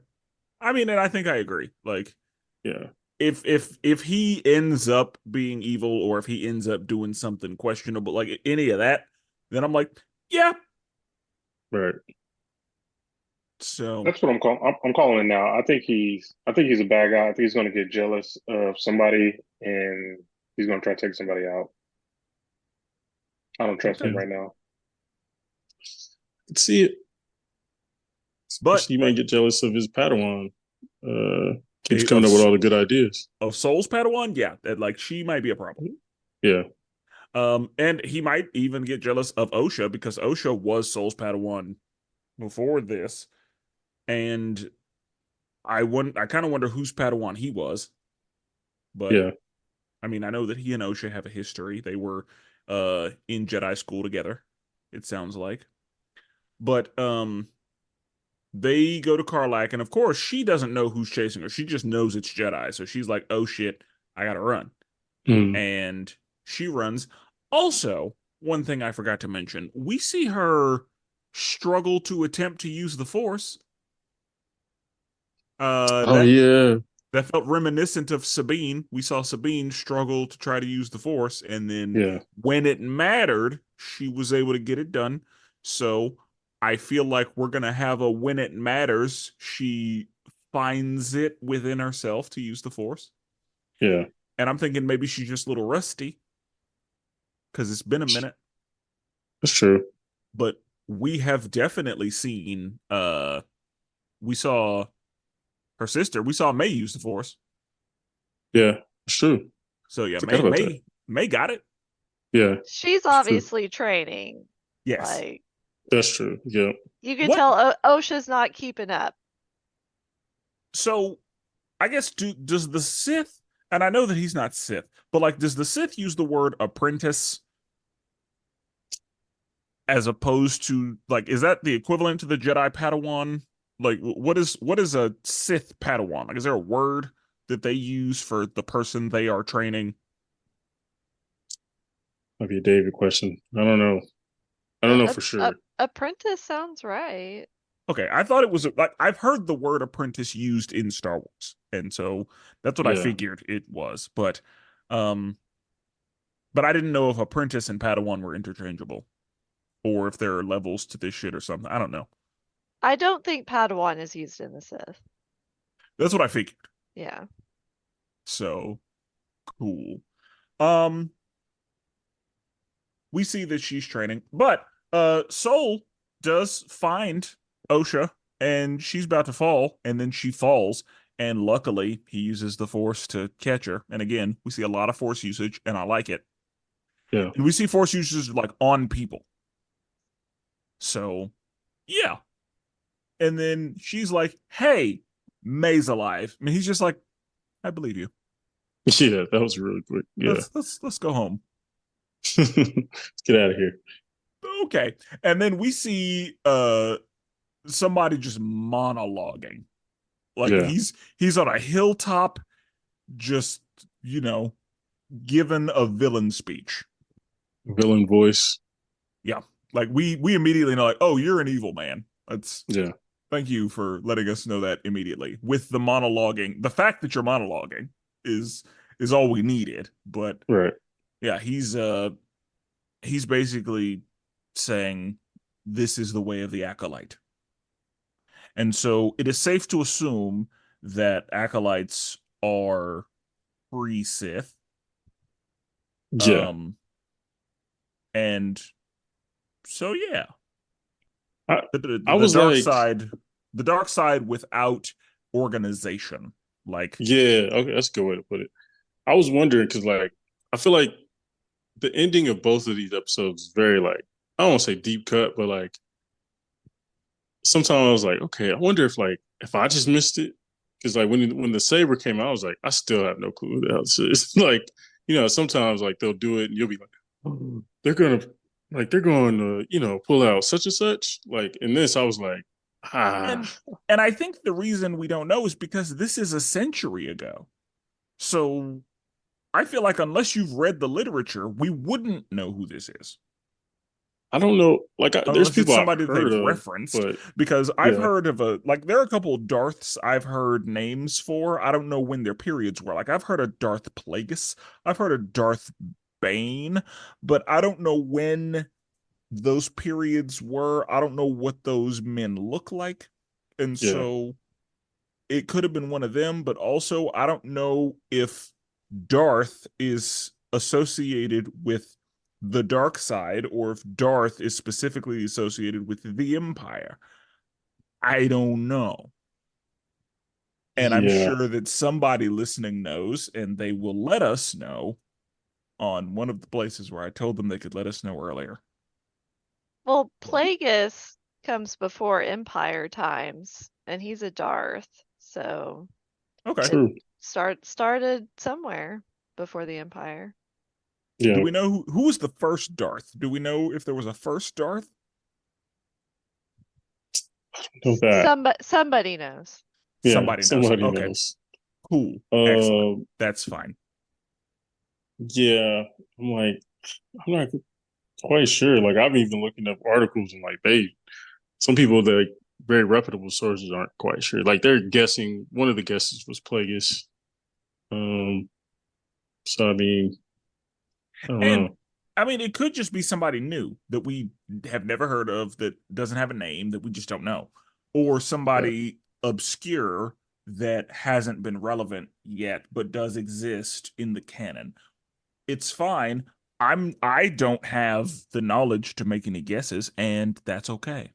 I mean, and I think I agree. Like Yeah. if he ends up being evil or if he ends up doing something questionable like any of that, then I'm like, yeah. Right. So, That's what I'm calling. I'm calling it now. I think he's a bad guy. I think he's going to get jealous of somebody, and he's going to try to take somebody out. I don't trust okay. him Yeah. right now. I could see it. But Especially he might get jealous of his Padawan. Keeps coming of up with all the good ideas. Soul's Padawan, yeah, that like she might be a problem. Yeah. And he might even get jealous of Osha because Osha was Soul's Padawan before this, and I kind of wonder whose Padawan he was. But Yeah. I mean, I know that he and Osha have a history. They were in Jedi school together. It sounds like, but they go to Karlak, and of course, she doesn't know who's chasing her. She just knows it's Jedi, so she's like, "Oh shit, I gotta run." Mm. And she runs. Also, one thing I forgot to mention, we see her struggle to attempt to use the Force. Uh, Oh that yeah. that felt reminiscent of Sabine. We saw Sabine struggle to try to use the Force, and then Yeah. when it mattered, she was able to get it done. So I feel like we're gonna have a when it matters, she finds it within herself to use the Force. Yeah. And I'm thinking maybe she's just a little rusty because it's been a minute. That's true. But we have definitely seen we saw her sister, we saw May use the Force. Yeah. That's true. So yeah, Forgot about that. May got it. Yeah. She's That's true. obviously training. Yes. Like That's true. Yeah. you can What tell OSHA's not keeping up. so I guess does the Sith, and I know that he's not Sith, but like does the Sith use the word apprentice as opposed to like is that the equivalent to the Jedi Padawan? Like what is a Sith Padawan? Like is there a word that they use for the person they are training? might be a David question. I don't know. I don't know for sure. Apprentice sounds right. Okay, I thought it was like I've heard the word apprentice used in Star Wars, and so that's what I Yeah. figured it was. Um, but I didn't know if apprentice and Padawan were interchangeable, or if there are levels to this shit or something. I don't know. I don't think Padawan is used in the Sith. That's what I figured. Yeah. So cool. Um, we see that she's training, but Soul does find Osha, and she's about to fall, and then she falls. And luckily, he uses the Force to catch her. And again, we see a lot of Force usage, and I like it. Yeah. And we see Force usage like on people. So, yeah. And then she's like, "Hey, May's alive." I mean, he's just like, "I believe you. Yeah, that was really quick. Yeah. Let's go home." Let's get out of here. Okay. And then we see somebody just monologuing. Like Yeah. he's on a hilltop, just, given a villain speech. Villain voice. Yeah. Like we immediately know, like, oh, you're an evil man. That's Yeah. Thank you for letting us know that immediately. With the monologuing, the fact that you're monologuing is all we needed. But Right. yeah, he's basically saying this is the way of the Acolyte. And so it is safe to assume that acolytes are pre-Sith. Yeah. And so yeah, I, I the was dark like, side, without organization, like yeah, okay, that's a good way to put it. I was wondering because, like, I feel like the ending of both of these episodes is very, like, I don't want to say deep cut, but like, sometimes I was like, okay, I wonder if I just missed it because, like, when the saber came out, I was like, I still have no clue who the hell this is. Like, sometimes like they'll do it and you'll be like, oh, they're going to pull out such and such. Like in this, I was like, and ah. and I think the reason we don't know is because this is a century ago. So I feel like unless you've read the literature, we wouldn't know who this is. I don't know. Like, there's Unless it's people I've somebody that heard they've of, referenced, but because I've yeah, heard of there are a couple of Darths I've heard names for. I don't know when their periods were. Like I've heard of Darth Plagueis, I've heard of Darth Bane, but I don't know when those periods were. I don't know what those men look like. And yeah, so it could have been one of them, but also I don't know if Darth is associated with the dark side or if Darth is specifically associated with the Empire. I don't know. And I'm yeah. sure that somebody listening knows, and they will let us know on one of the places where I told them they could let us know earlier. Well, Plagueis comes before Empire times, and he's a Darth, so Okay. it True. started somewhere before the Empire. Do Yeah. we know who was the first Darth? Do we know if there was a first Darth? Know that. Somebody knows. Yeah. Somebody knows. Somebody Okay, knows. cool. Excellent. Um. That's fine. Yeah. I'm not quite sure. Like, I've even looking up articles and like some people that very reputable sources aren't quite sure. Like they're guessing. One of the guesses was Plagueis. Um. So I mean, I don't And know. I mean, it could just be somebody new that we have never heard of that doesn't have a name that we just don't know, or Right. somebody obscure that hasn't been relevant yet but does exist in the canon. It's fine. I don't have the knowledge to make any guesses, and that's okay.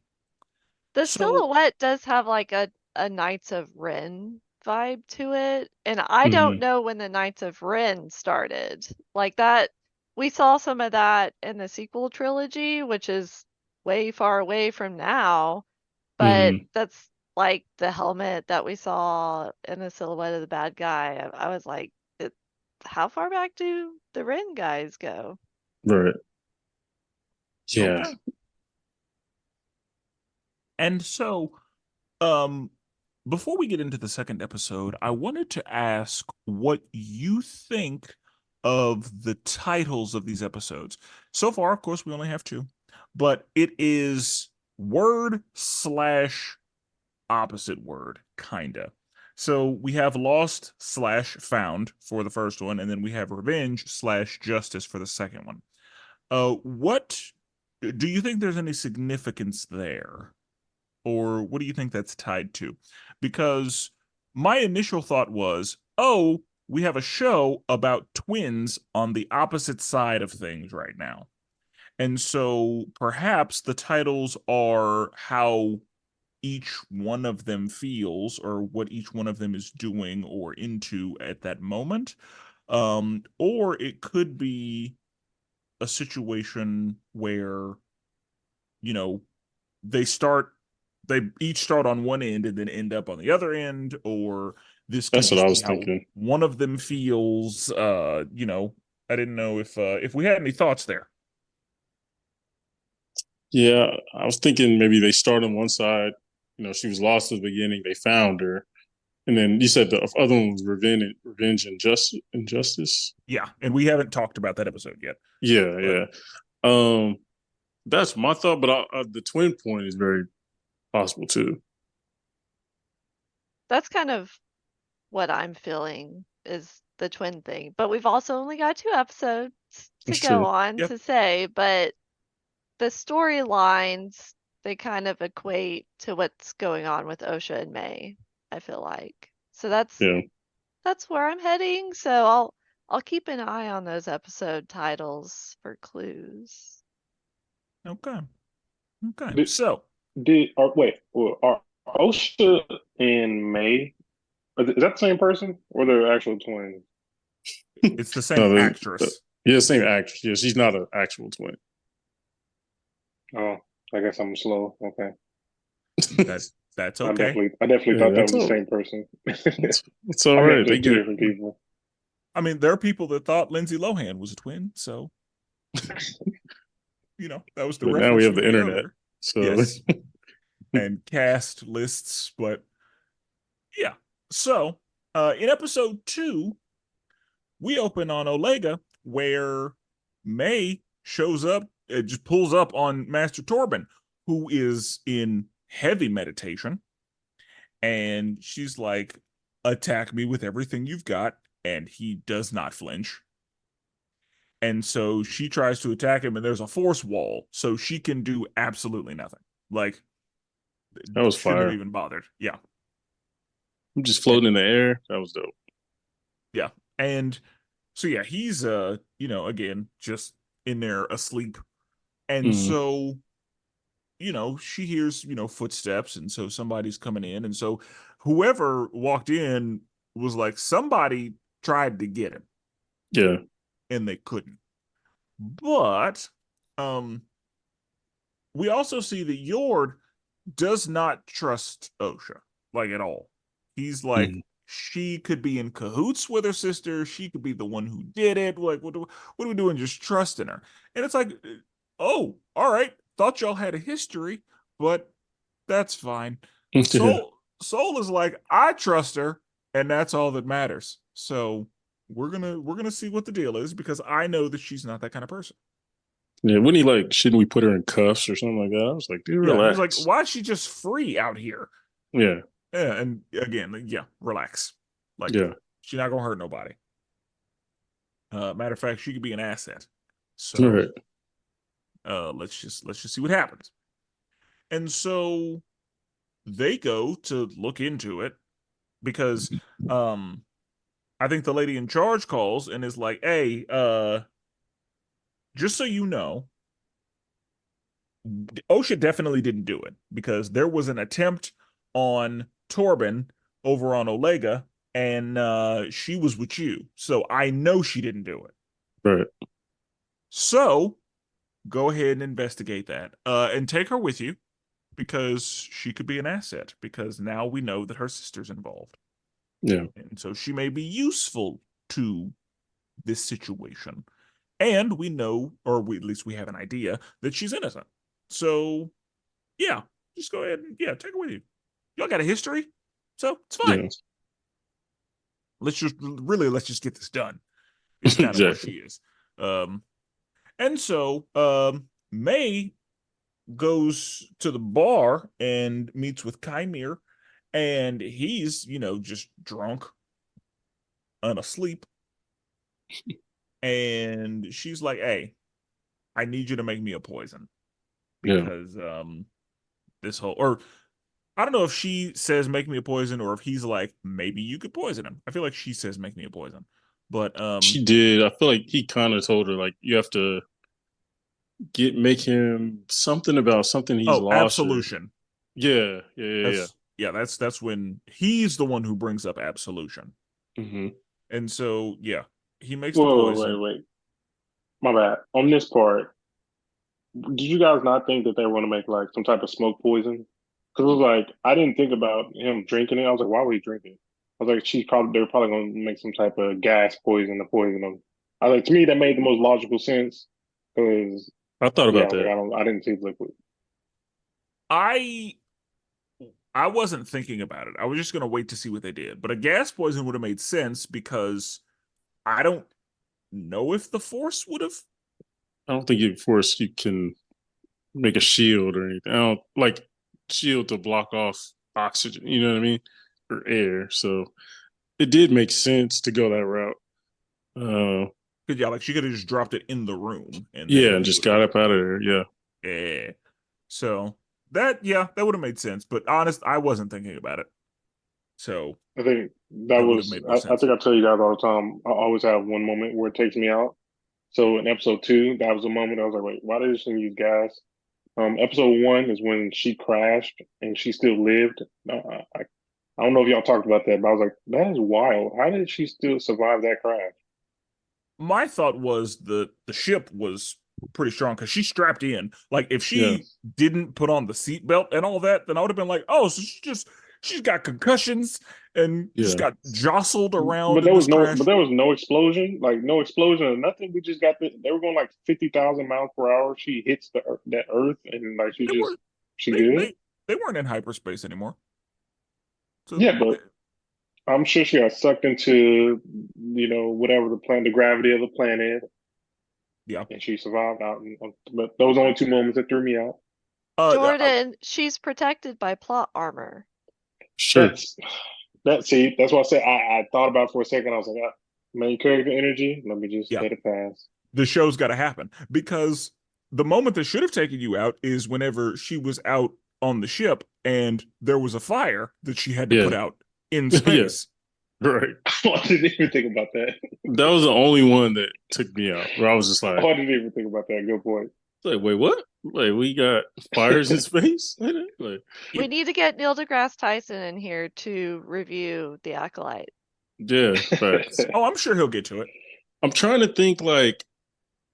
The So, silhouette does have like a Knights of Ren vibe to it, and I don't Hmm. know when the Knights of Ren started. Like that, we saw some of that in the sequel trilogy, which is way far away from now, but Hmm. that's like the helmet that we saw in the silhouette of the bad guy. I was like, how far back do the Ren guys go? Right. Yeah. okay. And so, um, before we get into the second episode, I wanted to ask what you think of the titles of these episodes. So far, of course, we only have two, but it is word slash opposite word, kinda. So we have lost slash found for the first one, and then we have revenge slash justice for the second one. What do you think there's any significance there? Or what do you think that's tied to? Because my initial thought was, oh, we have a show about twins on the opposite side of things right now. And so perhaps the titles are how each one of them feels or what each one of them is doing or into at that moment. Or it could be a situation where, you know, they start they each start on one end and then end up on the other end, or this could That's what I just be was how thinking. one of them feels. I didn't know if we had any thoughts there. Yeah, I was thinking maybe they start on one side. She was lost at the beginning. They found her, and then you said the other one was revenge and justice. Yeah, and we haven't talked about that episode yet. Yeah, But yeah. That's my thought, but the twin point is very possible too. That's kind of what I'm feeling is the twin thing. But we've also only got 2 episodes to It's go true. on Yep. to say, but the storylines, they kind of equate to what's going on with Osha and May, I feel like. So Yeah. that's where I'm heading. So I'll keep an eye on those episode titles for clues. okay, okay. Did, So are Osha and May, is that the same person or they're actual twins? it's the same No, actress. yeah, same actress. Yeah, she's not an actual twin. Oh, I guess I'm slow. Okay. That's I okay. definitely Yeah, thought that that's was the all. same person. It's all I guess right. They just two get different people. I mean, there are people that thought Lindsay Lohan was a twin, so that was the but now we reference have we the made internet. earlier. So Yes, and cast lists, but yeah. So, in episode 2, we open on Olega, where May shows up, just pulls up on Master Torben, who is in heavy meditation, and she's like, "Attack me with everything you've got," and he does not flinch. And so she tries to attack him, and there's a force wall, so she can do absolutely nothing. Like, that was shouldn't have fire. even bothered. Yeah. I'm just floating in the air. That was dope. Yeah. And so yeah, he's again, just in there asleep. And Mm. so, she hears, footsteps, and so somebody's coming in. And so whoever walked in was like, somebody tried to get him Yeah. and they couldn't. But we also see that Yord does not trust Osha, like, at all. He's like, Mm. she could be in cahoots with her sister. She could be the one who did it. Like, what are we doing just trusting her? And it's like, oh, all right. Thought y'all had a history, but that's fine. Yeah. Soul is like, I trust her, and that's all that matters. So we're gonna see what the deal is, because I know that she's not that kind of person. Yeah. Wouldn't he like, shouldn't we put her in cuffs or something like that? I was like, dude, Yeah, he was like, relax. why is she just free out here? Yeah. Yeah, and again, like, yeah, relax. Like, Yeah. she's not gonna hurt nobody. Matter of fact, she could be an asset. All So right. let's just see what happens. And so they go to look into it, because I think the lady in charge calls and is like, hey, just so you know, OSHA definitely didn't do it, because there was an attempt on Torben over on Olega, and she was with you. So I know she didn't do it. Right. So go ahead and investigate that. And take her with you, because she could be an asset, because now we know that her sister's involved. Yeah. And so she may be useful to this situation. And we know, or at least we have an idea, that she's innocent. So yeah, just go ahead and take her with you. Y'all got a history, so it's fine. Yeah. Let's just get this done, is kind of where Exactly. she is. And so May goes to the bar and meets with Kymir, and he's, just drunk and asleep. And she's like, "Hey, I need you to make me a poison Yeah. because this whole or I don't know if she says make me a poison or if he's like maybe you could poison him. I feel like she says make me a poison. But She did. I feel like he kind of told her like you have to make him something about something he's oh, lost or absolution. yeah. That's when he's the one who brings up absolution. Hmm. And so yeah, he makes the Whoa, wait, poison. wait. My bad. On this part, did you guys not think that they were going to make like some type of smoke poison? Because it was like I didn't think about him drinking it. I was like, why would he drink it? I was like, they're probably going to make some type of gas poison to poison him. I was like, to me, that made the most logical sense. Because I thought yeah, I about was like, that. I didn't see liquid. I I wasn't thinking about it. I was just gonna wait to see what they did. But a gas poison would have made sense because I don't know if the force would have. I don't think you force you can make a shield or anything. I don't like shield to block off oxygen. You know what I mean, or air. So it did make sense to go that route. Cause yeah, like she could have just dropped it in the room and Yeah, then and he just would have got been up out of there. Yeah. yeah. So that would have made sense. But honest, I wasn't thinking about it. So I think that that would have was, made more I sense. think I tell you guys all the time, I always have one moment where it takes me out. So in episode two, that was a moment I was like, wait, why did she use gas? Episode one is when she crashed and she still lived. I don't know if y'all talked about that, but I was like, that is wild. How did she still survive that crash? My thought was the ship was pretty strong because she's strapped in. Like if Yeah. she didn't put on the seatbelt and all that, then I would have been like, oh, so she's got concussions and just Yeah. got jostled around But in this but crash. there was no explosion, like no explosion or nothing. We just got they were going like 50,000 miles per hour. She hits that earth and like They were she they good. they weren't in hyperspace anymore. So Yeah, but I'm sure she got sucked into whatever the gravity of the planet, yeah. and she survived out. But those only two moments that threw me out. Jordan, she's protected by plot armor. Sure. That's why I said I thought about it for a second. I was like, main character energy. Let me just yeah. let it pass. The show's got to happen because the moment that should have taken you out is whenever she was out on the ship and there was a fire that she had to put Yeah. out in Yeah. space. Right. I didn't even think about that. That was the only one that took me out. Where I was just like, I didn't even think about that. Good point. wait, what? Like we got fires in space? Like, We need to get Neil deGrasse Tyson in here to review The Acolyte. yeah, facts. Oh, I'm sure he'll get to it. I'm trying to think like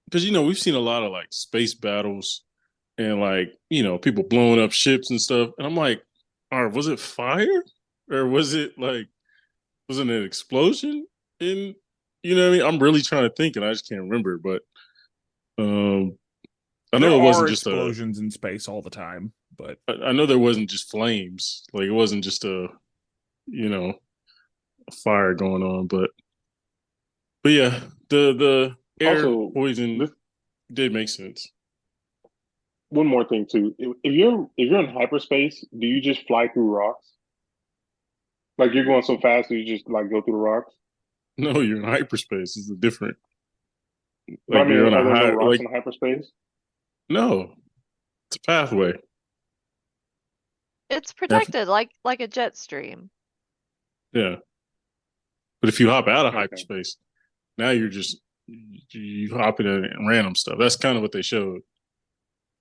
because we've seen a lot of like space battles and like people blowing up ships and stuff, and I'm like, all right, was it fire or was it like wasn't it an explosion? In what I mean? I'm really trying to think, and I just can't remember. But I There know it wasn't are just a. explosions in space all the time, but I know there wasn't just flames. Like it wasn't just you know a fire going on, but yeah, the air Also, poison this did make sense. one more thing too. If you're in hyperspace, do you just fly through rocks? Like you're going so fast, that you just like go through the rocks. No, you're in hyperspace. It's a different. But I Like you're mean, on a are there no high. rocks Like in hyperspace? no, it's a pathway. It's Def- protected like a jet stream. yeah, but if you hop out of Okay. hyperspace, now you're just you hopping at random stuff. That's kind of what they showed.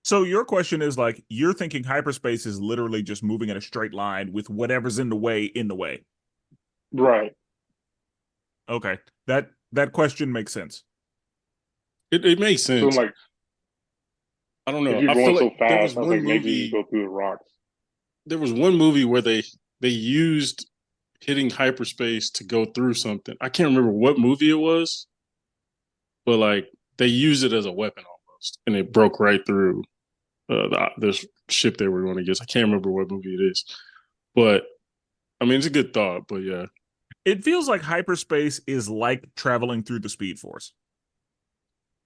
so your question is like you're thinking hyperspace is literally just moving in a straight line with whatever's in the way in the way. Right. Okay. That question makes sense. It makes So sense. like, I don't if know. you're I feel going like so fast, I was like, maybe you just go through the rocks. there was one movie where they used hitting hyperspace to go through something. I can't remember what movie it was, but like they used it as a weapon almost, and it broke right through the ship they were going against. I can't remember what movie it is, but I mean it's a good thought. But yeah, It feels like hyperspace is like traveling through the Speed Force.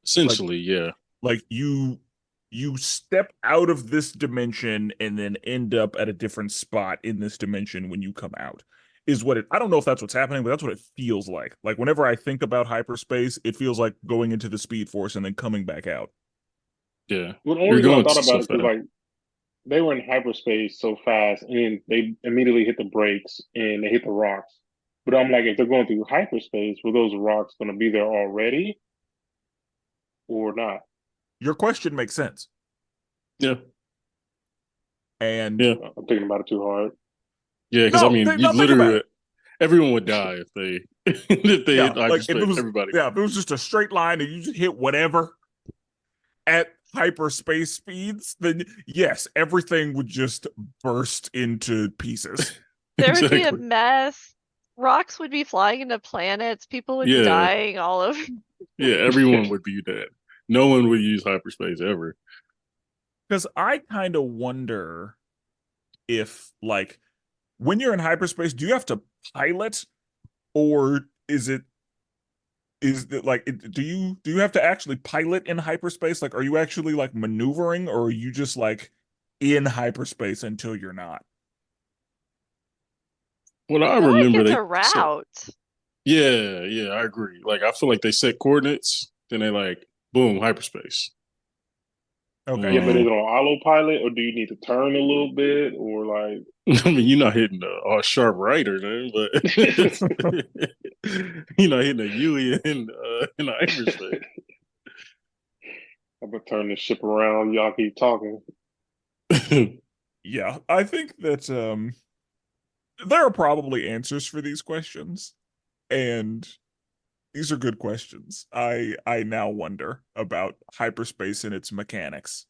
Like Essentially, yeah. like you step out of this dimension and then end up at a different spot in this dimension when you come out. Is what it I don't know if that's what's happening, but that's what it feels like. Like whenever I think about hyperspace, it feels like going into the Speed Force and then coming back out. Yeah. Well, the only You're reason I going thought about so it because fast. like they were in hyperspace so fast, and then they immediately hit the brakes and they hit the rocks. But I'm like, if they're going through hyperspace, were those rocks going to be there already or not? Your question makes sense. Yeah. And Yeah. I'm thinking about it too hard. Yeah, because I no, mean, you no, think about literally it. everyone would die if they if they hit Yeah, like hyperspace. Everybody. if it was just a straight line and you just hit whatever at hyperspace speeds, then yes, everything would just burst into pieces. There would be a Exactly. mess. Rocks would be flying into planets. People would be Yeah. dying all over. Yeah, everyone would be dead. No one would use hyperspace ever. Because I kind of wonder if, like, when you're in hyperspace, do you have to pilot, or is it like do you have to actually pilot in hyperspace? Like, are you actually like maneuvering, or are you just like in hyperspace until you're not? Well, I I feel like remember it's they a said, route. yeah, I agree. Like, I feel like they set coordinates, then they like, boom, hyperspace. Okay. Yeah, but is Um, it on autopilot or do you need to turn a little bit or like I mean, you're not hitting a sharp right or nothing, but you're not hitting a U in hyperspace. I'm gonna turn this ship around, y'all keep talking. Yeah, I think that there are probably answers for these questions, and these are good questions. I now wonder about hyperspace and its mechanics.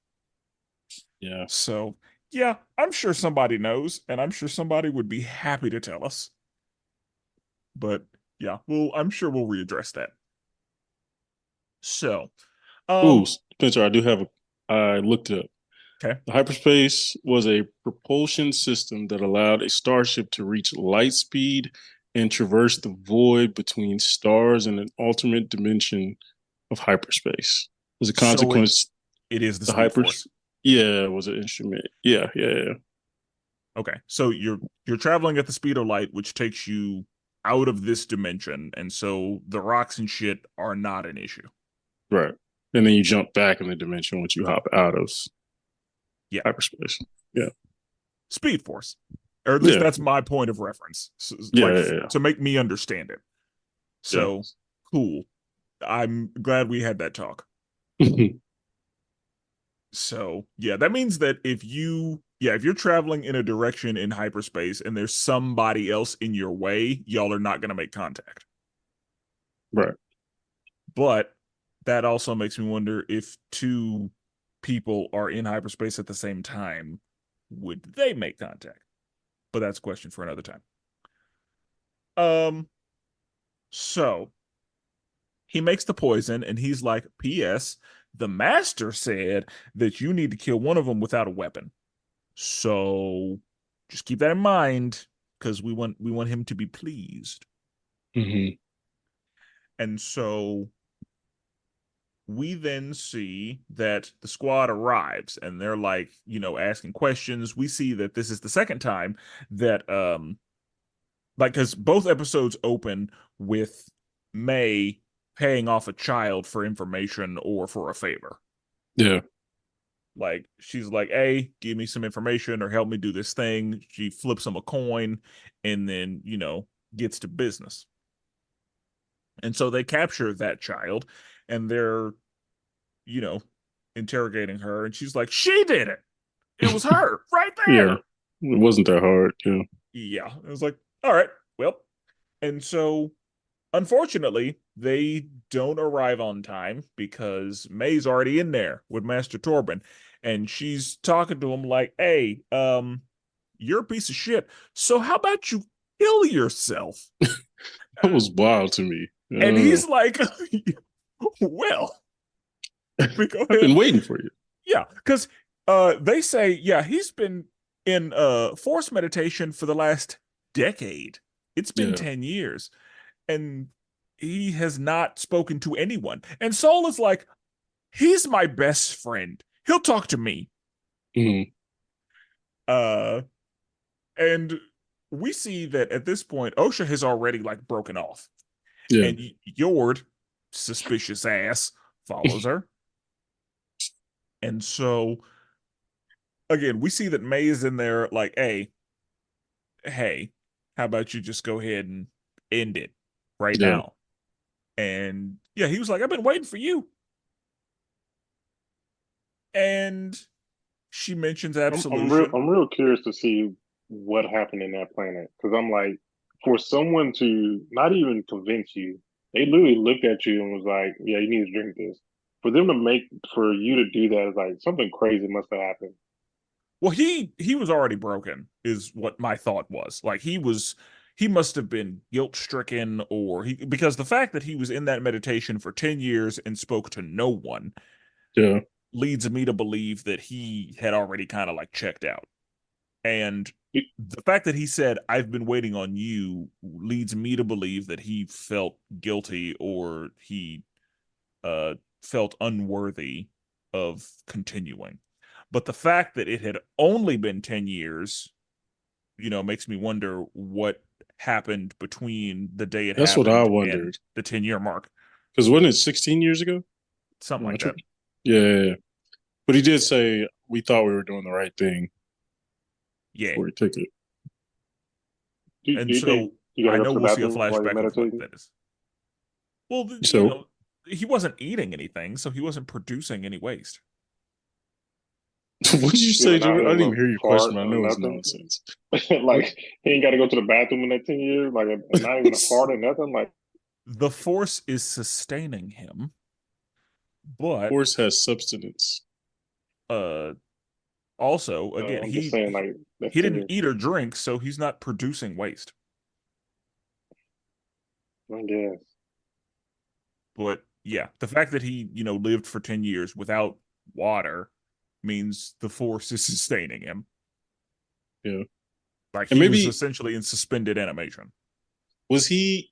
Yeah. So, yeah, I'm sure somebody knows, and I'm sure somebody would be happy to tell us. But yeah, I'm sure we'll readdress that. So, Ooh, um, Spencer, I looked it up. okay. The hyperspace was a propulsion system that allowed a starship to reach light speed and traverse the void between stars in an alternate dimension of hyperspace. As a So it consequence, it is the the Speed hypers, Force. yeah, was an instrument. Yeah. Okay. So you're traveling at the speed of light, which takes you out of this dimension, and so the rocks and shit are not an issue. Right. And then you jump back in the dimension once you hop out of Yeah. hyperspace. Yeah. Speed Force. Or at least Yeah. that's my point of reference. So, like Yeah. to make me understand it. Yeah. So cool. I'm glad we had that talk. Yeah. So yeah, that means that if you're traveling in a direction in hyperspace and there's somebody else in your way, y'all are not gonna make contact. Right. But that also makes me wonder if two people are in hyperspace at the same time, would they make contact? But that's a question for another time. So he makes the poison and he's like, P.S. The master said that you need to kill one of them without a weapon. So just keep that in mind because we want him to be pleased. Hmm. And so we then see that the squad arrives and they're like, asking questions. We see that this is the second time that like because both episodes open with May paying off a child for information or for a favor. Yeah. Like she's like, hey, give me some information or help me do this thing. She flips him a coin and then, gets to business. And so they capture that child and they're, you know, interrogating her. And she's like, she did it. It was her right Yeah. there. It wasn't that hard. Yeah. Yeah. It was like, all right, well. And so unfortunately, they don't arrive on time because May's already in there with Master Torben. And she's talking to him like, hey, you're a piece of shit. So how about you kill yourself? That was wild to me. And he's like, well, let me go I've been ahead. waiting for you. Yeah, because they say, yeah, he's been in force meditation for the last decade. It's been Yeah. 10 years. And he has not spoken to anyone. And Saul is like, he's my best friend. He'll talk to me. Mhm. Uh, and we see that at this point, Osha has already like broken off. Yeah. And Yord, suspicious ass, follows her. And so again, we see that May is in there like, hey, how about you just go ahead and end it right Yeah. now? And yeah, he was like, I've been waiting for you. And she mentions absolution. I'm real curious to see what happened in that planet because I'm like, for someone to not even convince you, they literally looked at you and was like, "Yeah, you need to drink this." For them to make for you to do that is like something crazy must have happened. Well, he was already broken, is what my thought was. Like he must have been guilt stricken, or he because the fact that he was in that meditation for 10 years and spoke to no one Yeah. leads me to believe that he had already kind of like checked out. And You- the fact that he said, I've been waiting on you, leads me to believe that he felt guilty, or he felt unworthy of continuing. But the fact that it had only been 10 years, makes me wonder what happened between the day it That's what I happened and wondered. the 10-year mark. Because wasn't it 16 years ago? Something Am I like that. tripping? Yeah. But he did say we thought we were doing the right thing Yeah. before he took it. And do you think so you gotta I go know to the we'll see a bathroom while you're flashback of what meditating? that is. Well, So he wasn't eating anything, so he wasn't producing any waste. what did you You know, say, not Jordan? I having didn't even a hear your question, fart but I or know it's nothing. nonsense. Like he ain't got to go to the bathroom in that 10 years. Like not even a fart or nothing. Like The force is sustaining him, but Horse has substance. uh also again I'm just he saying, he, like that's he ten didn't years. eat or drink, so he's not producing waste. I guess. But yeah, the fact that he, lived for 10 years without water means the force is sustaining him. Yeah. Like And he was maybe essentially in suspended animation. was he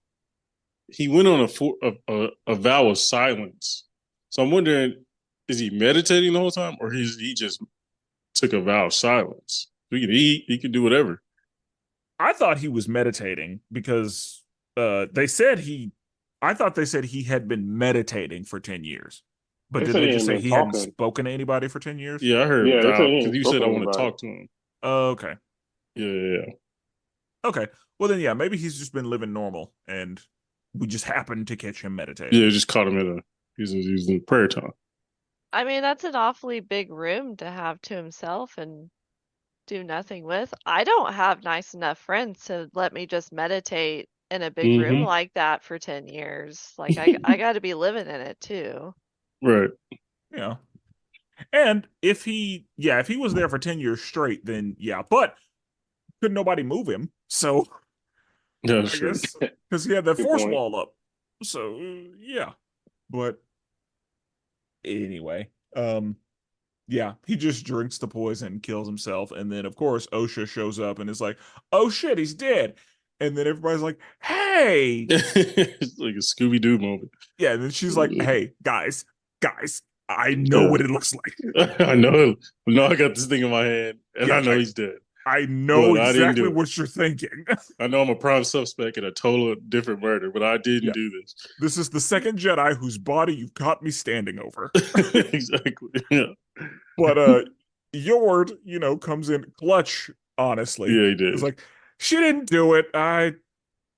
went on a vow of silence. So I'm wondering, is he meditating the whole time, or he just took a vow of silence? He can eat, he can do whatever. I thought he was meditating because they said he I thought they said he had been meditating for 10 years. But They did said they he just ain't say been he hadn't talking. spoken to anybody for 10 years? Yeah, I heard Yeah, they said vow he because ain't you said spoken I to want to anybody. talk to him. Oh, okay. Yeah. Okay. Well then yeah, maybe he's just been living normal and we just happened to catch him meditating. Yeah, just caught him in he's in prayer time. I mean, that's an awfully big room to have to himself and do nothing with. I don't have nice enough friends to let me just meditate in a big room Mm-hmm. like that for 10 years. Like I got to be living in it too. Right. Yeah. And if he was there for 10 years straight, then yeah, but couldn't nobody move him. So Yeah, I sure. guess because he had that Good force point. wall up. So yeah. But anyway, yeah, he just drinks the poison, kills himself, and then of course OSHA shows up and is like, "Oh shit, he's dead." And then everybody's like, "Hey." It's like a Scooby Doo moment. Yeah, and then she's like, "Hey, guys, I know Yeah. what it looks like." I know. No, I got this thing in my hand, and Yeah, I know he's dead. I know But I didn't exactly do it. what you're thinking. I know I'm a prime suspect in a total different murder, but I didn't Yeah. do this. This is the second Jedi whose body you've caught me standing over. Exactly. Yeah. But Yord, comes in clutch, honestly. Yeah, he It's did. like, she didn't do it. I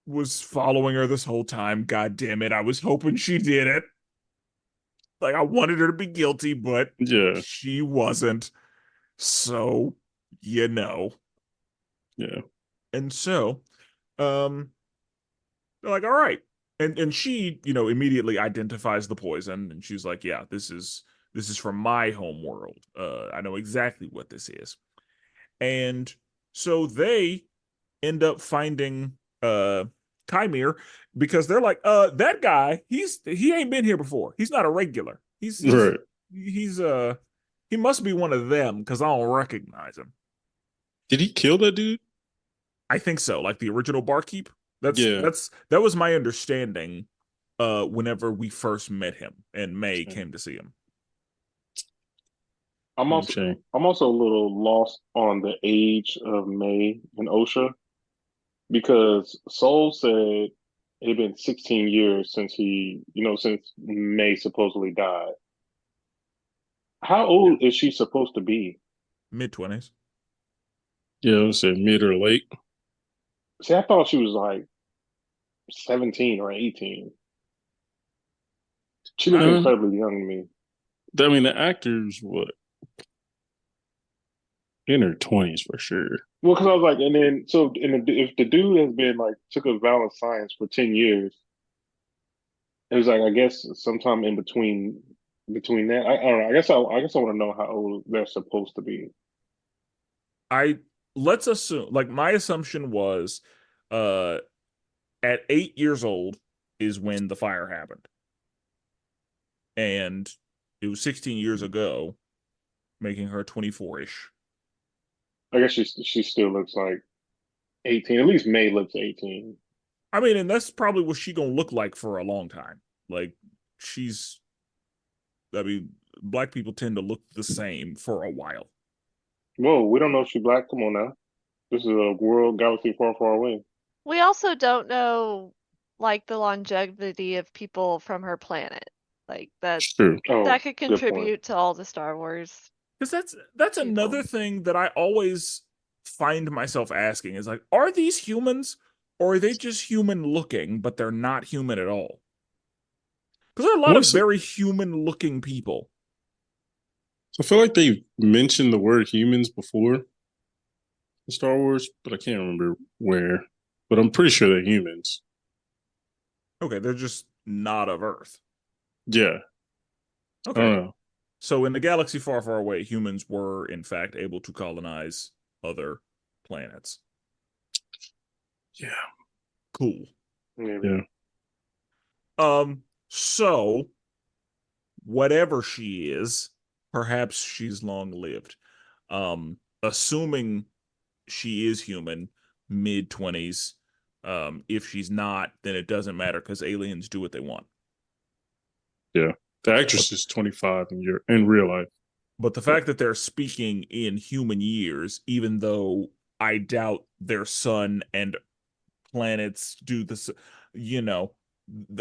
was following her this whole time. God damn it. I was hoping she did it. Like I wanted her to be guilty, but Yeah. she wasn't. So, you know. Yeah. And so, um, they're like, all right. And she, immediately identifies the poison and she's like, yeah, this is from my home world. I know exactly what this is. And so they end up finding Chimere because they're like, that guy, he ain't been here before. He's not a regular. Right. He's he must be one of them because I don't recognize him. Did he kill that dude? I think so. Like the original barkeep. Yeah. That was my understanding whenever we first met him and May Okay. came to see him. I'm also Okay. I'm also a little lost on the age of May and Osha because Soul said it had been 16 years since since May supposedly died. How Yeah. old is she supposed to be? Mid-20s. Yeah, I would say mid or late. See, I thought she was like 17 or 18. She looked Uh, incredibly young to me. I mean, the actor's what, in her 20s for sure. Well, because I was like, and then if the dude has been like took a vow of science for 10 years, it was like I guess sometime in between that. I don't know. I guess I want to know how old they're supposed to be. I Let's assume, like, my assumption was uh at 8 years old is when the fire happened. And it was 16 years ago, making her 24-ish. I guess she still looks like 18. At least May looks 18. I mean, and that's probably what she gonna look like for a long time. Like, she's, I mean, black people tend to look the same for a while. Whoa, we don't know if she's black. Come on now. This is a world galaxy far, far away. We also don't know like the longevity of people from her planet. Like It's true. Oh, that could good point. contribute to all the Star Wars Because that's people. another thing that I always find myself asking is like, are these humans or are they just human looking, but they're not human at all? Because there are a lot of What's it? very human looking people. I feel like they mentioned the word humans before in Star Wars, but I can't remember where. But I'm pretty sure they're humans. Okay, they're just not of Earth. Yeah. I Okay. don't know. So in the galaxy far, far away, humans were in fact able to colonize other planets. Yeah. Cool. Maybe. Yeah. So whatever she is, perhaps she's long lived. Assuming she is human, mid-20s. If she's not, then it doesn't matter because aliens do what they want. Yeah. The But, actress is 25 in real life. but the fact that they're speaking in human years, even though I doubt their sun and planets do this, you know,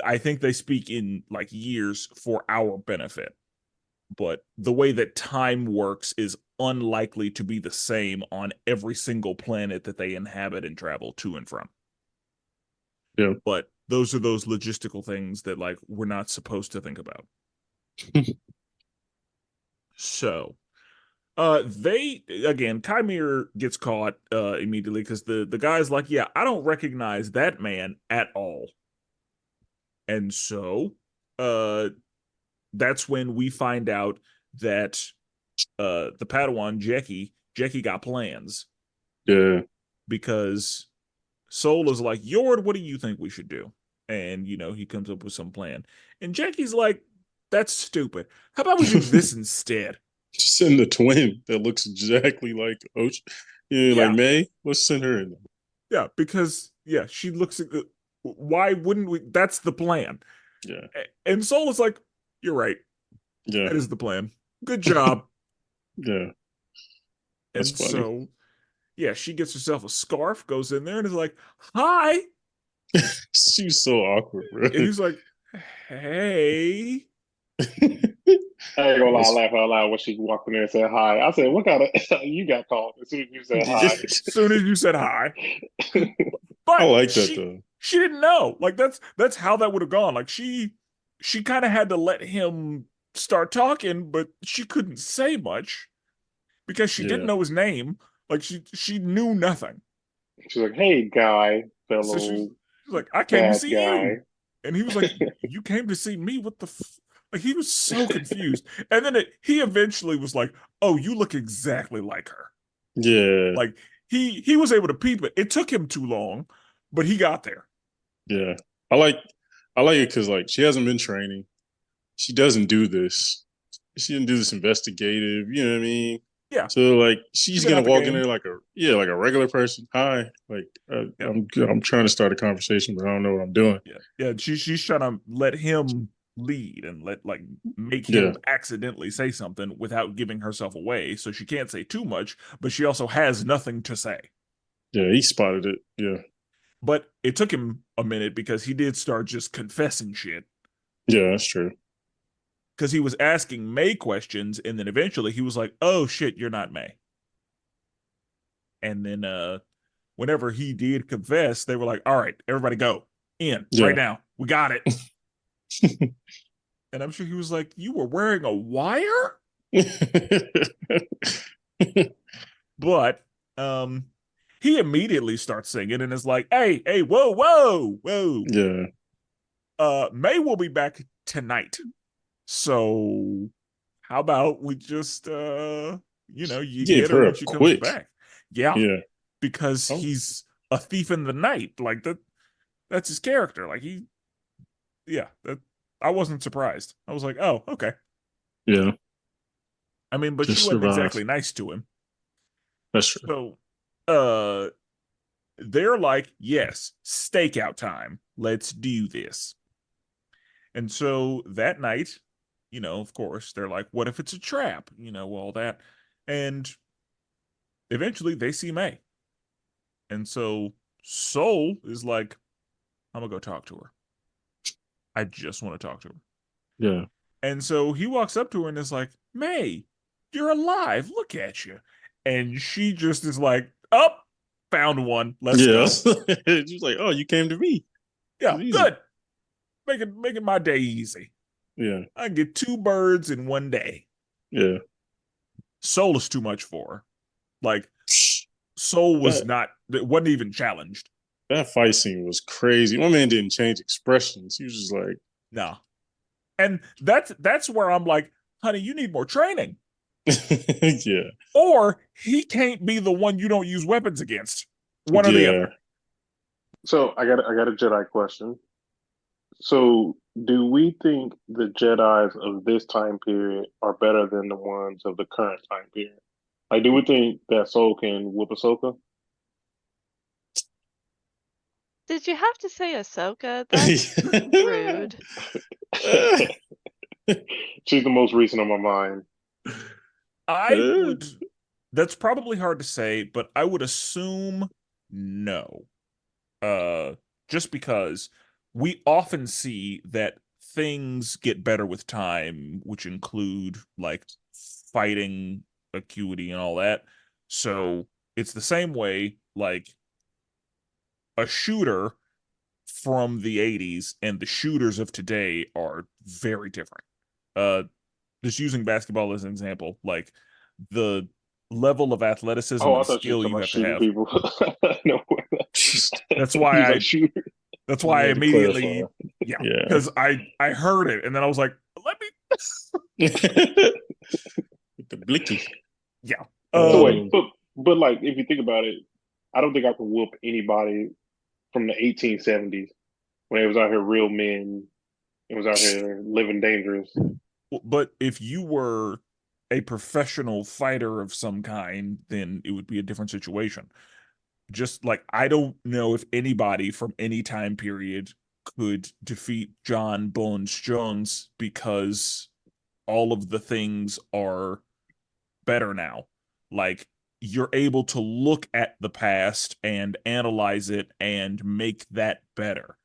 I think they speak in like years for our benefit. But the way that time works is unlikely to be the same on every single planet that they inhabit and travel to and from. Yeah. But those are those logistical things that like we're not supposed to think about. So, they again, Chimere gets caught immediately because the guy's like, yeah, I don't recognize that man at all. And so, uh, that's when we find out that the Padawan Jackie got plans Yeah. because Soul is like, Yord, what do you think we should do? And he comes up with some plan. And Jackie's like, that's stupid. How about we do this instead? Just send the twin that looks exactly like Ocean. Yeah, like Yeah. May. Let's send her in there. Yeah, because she looks why wouldn't we? That's the plan. Yeah. And Soul is like, you're right. Yeah. That is the plan. Good job. Yeah. That's And funny. so, yeah, she gets herself a scarf, goes in there, and is like, hi. She was so awkward, bro. And he's like, hey. I ain't gonna lie, I laughed out loud when she walked in there and said hi. I said, "What kind of you got called as soon as you said hi?" As soon as you said hi. I But like that though. she didn't know. Like that's how that would have gone. Like she kind of had to let him start talking, but she couldn't say much because she didn't Yeah. know his name. Like she knew nothing. She's like, "Hey, guy, So she fellow was like, I came to bad see guy." you. And he was like, you came to see me? What the like he was so confused. And then he eventually was like, oh, you look exactly like her. Yeah. Like he was able to peep it. It took him too long, but he got there. Yeah. I like it because like she hasn't been training. She doesn't do this. She didn't do this investigative, you know what I mean? Yeah. So like She's she's been gonna out the walk in game. there like a regular person. Hi, like Yeah. I'm trying to start a conversation, but I don't know what I'm doing. Yeah. Yeah. She's trying to let him lead and make Yeah, him accidentally say something without giving herself away. So she can't say too much, but she also has nothing to say. yeah, he spotted it. Yeah, But it took him a minute because he did start just confessing shit. yeah, that's true. Because he was asking May questions, and then eventually he was like, "Oh shit, you're not May." And then whenever he did confess, they were like, "All right, everybody go in right Yeah. now. We got it." And I'm sure he was like, "You were wearing a wire?" But um he immediately starts singing and is like, "Hey, hey, whoa, whoa, whoa. Yeah, May will be back tonight. So how about we just you gave get her her when up she comes quick. back?" Yeah, Yeah. because Oh, he's a thief in the night. Like that's his character. Like that I wasn't surprised. I was like, "Oh, okay." yeah. I mean, but she Just wasn't survive. exactly nice to him. That's true. So uh they're like, "Yes, stakeout time. Let's do this." And so that night, of course, they're like, "What if it's a trap?" All that. And eventually they see May. And so Soul is like, "I'm gonna go talk to her. I just want to talk to her." Yeah. And so he walks up to her and is like, "May, you're alive. Look at you." And she just is like, "Oh, found one. Let's Yeah. go." She's like, oh, you came to me. Yeah, It's easy. good. Make it my day easy. Yeah. I can get two birds in one day. Yeah. Soul is too much for her. Like, Soul was That not, it wasn't even challenged. that fight scene was crazy. My man didn't change expressions. He was just like, No. And that's where I'm like, "Honey, you need more training. yeah, Or he can't be the one you don't use weapons against. One or the yeah. other." So I got a Jedi question. So do we think the Jedi's of this time period are better than the ones of the current time period? Like, do we think that Soul can whoop Ahsoka? Did you have to say Ahsoka? That's rude. She's the most recent on my mind. I would, that's probably hard to say, but I would assume no. Uh, just because we often see that things get better with time, which include like fighting acuity and all that. So it's the same way, like a shooter from the 80s and the shooters of today are very different. Uh, just using basketball as an example, like the level of athleticism Oh, I and thought you were skill talking you about have to shooting have. people. No, That's he why was like I shooter. that's You why I had to clarify. immediately, yeah, Yeah. because I heard it and then I was like, let me With the blicky. yeah. So wait, Um, but like if you think about it, I don't think I can whoop anybody from the 1870s when it was out here real men. It was out here living dangerous. But if you were a professional fighter of some kind, then it would be a different situation. Just like I don't know if anybody from any time period could defeat John Bones Jones because all of the things are better now. Like you're able to look at the past and analyze it and make that better.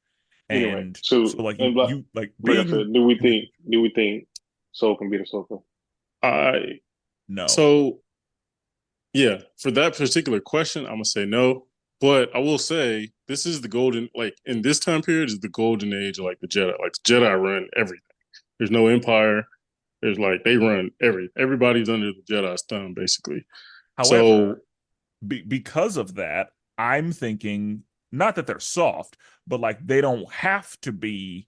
Anyway, And so so like and you like like I being said, do we think Soul can beat Ahsoka? I no. so yeah, for that particular question, I'm gonna say no. But I will say this is the golden, like in this time period is the golden age of like the Jedi. Like the Jedi run everything. There's no empire. There's like they run everybody's under the Jedi's thumb basically. So However, because of that, I'm thinking not that they're soft, but like they don't have to be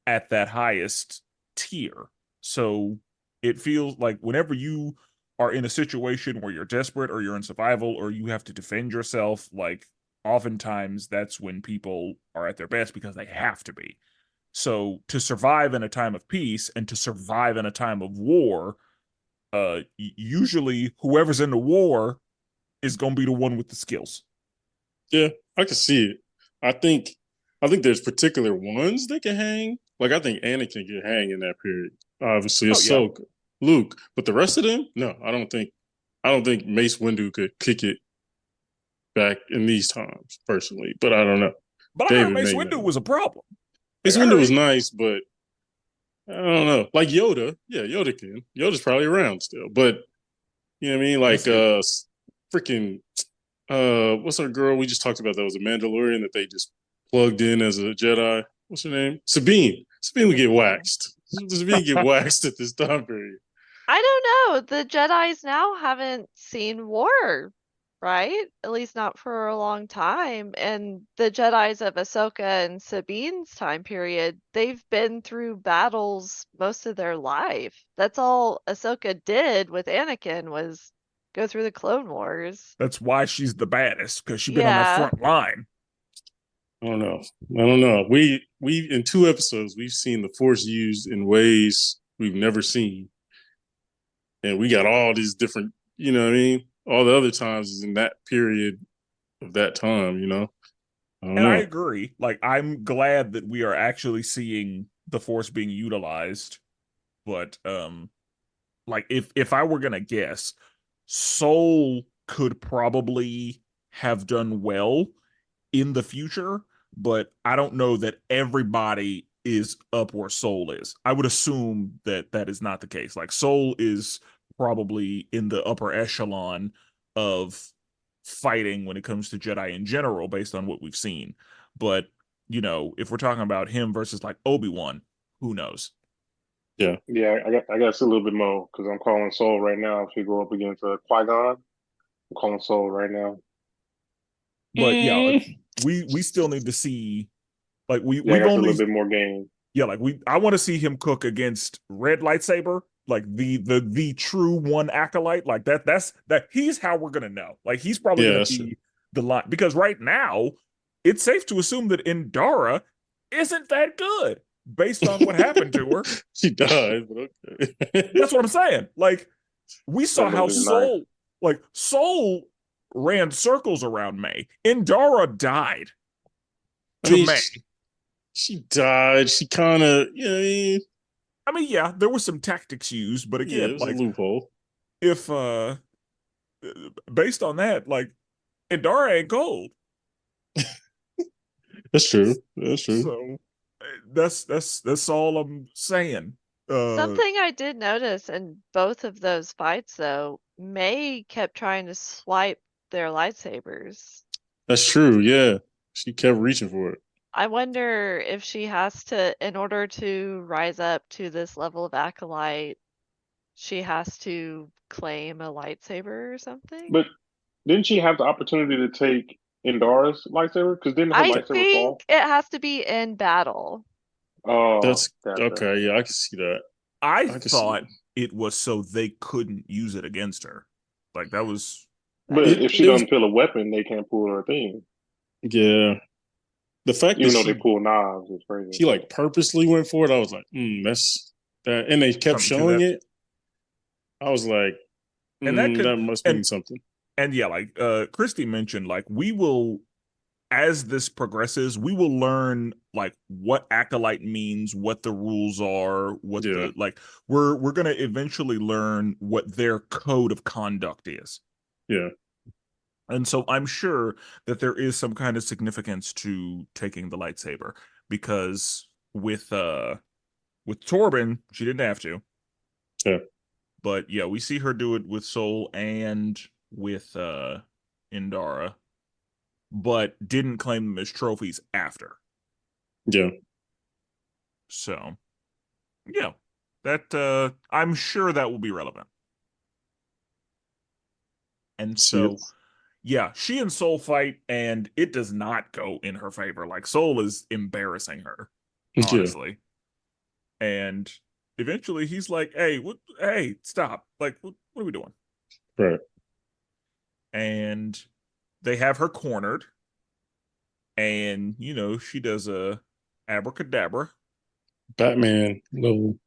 at that highest tier. So it feels like whenever you are in a situation where you're desperate or you're in survival or you have to defend yourself, like oftentimes that's when people are at their best because they have to be. So to survive in a time of peace and to survive in a time of war, usually whoever's in the war is going to be the one with the skills. Yeah, I can see it. I think I think there's particular ones that can hang. Like I think Anakin can hang in that period. Obviously, Oh yeah, Ahsoka, Luke, but the rest of them, no, I don't think. I don't think Mace Windu could kick it back in these times, personally. But I don't know. but I heard David Mace may Windu know. was a problem. Like Mace I Windu heard was nice, but I don't know. Like Yoda, yeah, Yoda can. Yoda's probably around still, but you know what I mean. Like that's it. freaking what's our girl we just talked about that was a Mandalorian that they just plugged in as a Jedi? What's her name? Sabine. Sabine would get waxed. Sabine get waxed at this time period. I don't know. The Jedis now haven't seen war, right? At least not for a long time. And the Jedis of Ahsoka and Sabine's time period, they've been through battles most of their life. That's all Ahsoka did with Anakin was go through the Clone Wars. That's why she's the baddest because she's been on that Yeah. front line. I don't know. I don't know. We in 2 episodes we've seen the Force used in ways we've never seen, and we got all these different. You know what I mean? All the other times is in that period of that time. You know. I don't And I know. agree. Like I'm glad that we are actually seeing the Force being utilized. But like if I were gonna guess, Soul could probably have done well in the future, but I don't know that everybody is up where Soul is. I would assume that that is not the case. Like Soul is probably in the upper echelon of fighting when it comes to Jedi in general, based on what we've seen. But if we're talking about him versus like Obi-Wan, who knows? Yeah. Yeah, I got to see a little bit more because I'm calling Soul right now. If you go up against Qui-Gon, I'm calling Soul right now. But yeah, we still need to see like Yeah, I we've got to see a only little bit more game. yeah, like I want to see him cook against red lightsaber, like the true one acolyte. Like that he's how we're gonna know. Like he's probably Yeah, gonna that's true. be the line because right now it's safe to assume that Indara isn't that good based on what happened to her. She died, but okay. That's what I'm saying. Like we saw That how lady nice. Soul ran circles around May. Indara died I to mean, May. she died. She kind of, you know what I mean? I mean, yeah, there was some tactics used, but Yeah, it again, was a like loophole. if based on that, like Indara ain't gold. That's true. That's true. So that's all I'm saying. Uh Something I did notice in both of those fights, though, May kept trying to swipe their lightsabers. That's true. Yeah. She kept reaching for it. I wonder if she has to, in order to rise up to this level of acolyte, she has to claim a lightsaber or something. But didn't she have the opportunity to take Indara's lightsaber? Because didn't her I lightsaber fall? think it has to be in battle. Oh, That's gotcha. okay. Yeah, I can see that. I I can see thought it. it was so they couldn't use it against her. Like that was But That's if she It was, doesn't feel a weapon, they can't pull her thing. yeah. The fact that Even though they pull knives, it's crazy. she like purposely went for it, I was like, that's that. And they kept something to showing that. it. I was like, And that could that must mean and something. and yeah, like Christy mentioned, like we will as this progresses, we will learn like what acolyte means, what the rules are, what Yeah. the like we're gonna eventually learn what their code of conduct is. Yeah. And so I'm sure that there is some kind of significance to taking the lightsaber because with Torben, she didn't have to. Yeah. But yeah, we see her do it with Soul and with Indara, but didn't claim them as trophies after. Yeah. So yeah, that I'm sure that will be relevant. And See it. so yeah, she and Soul fight, and it does not go in her favor. Like Soul is embarrassing her, Yeah. honestly. And eventually, he's like, "Hey, what? Hey, stop! Like, what are we doing?" Right. And they have her cornered, and she does a abracadabra, Batman little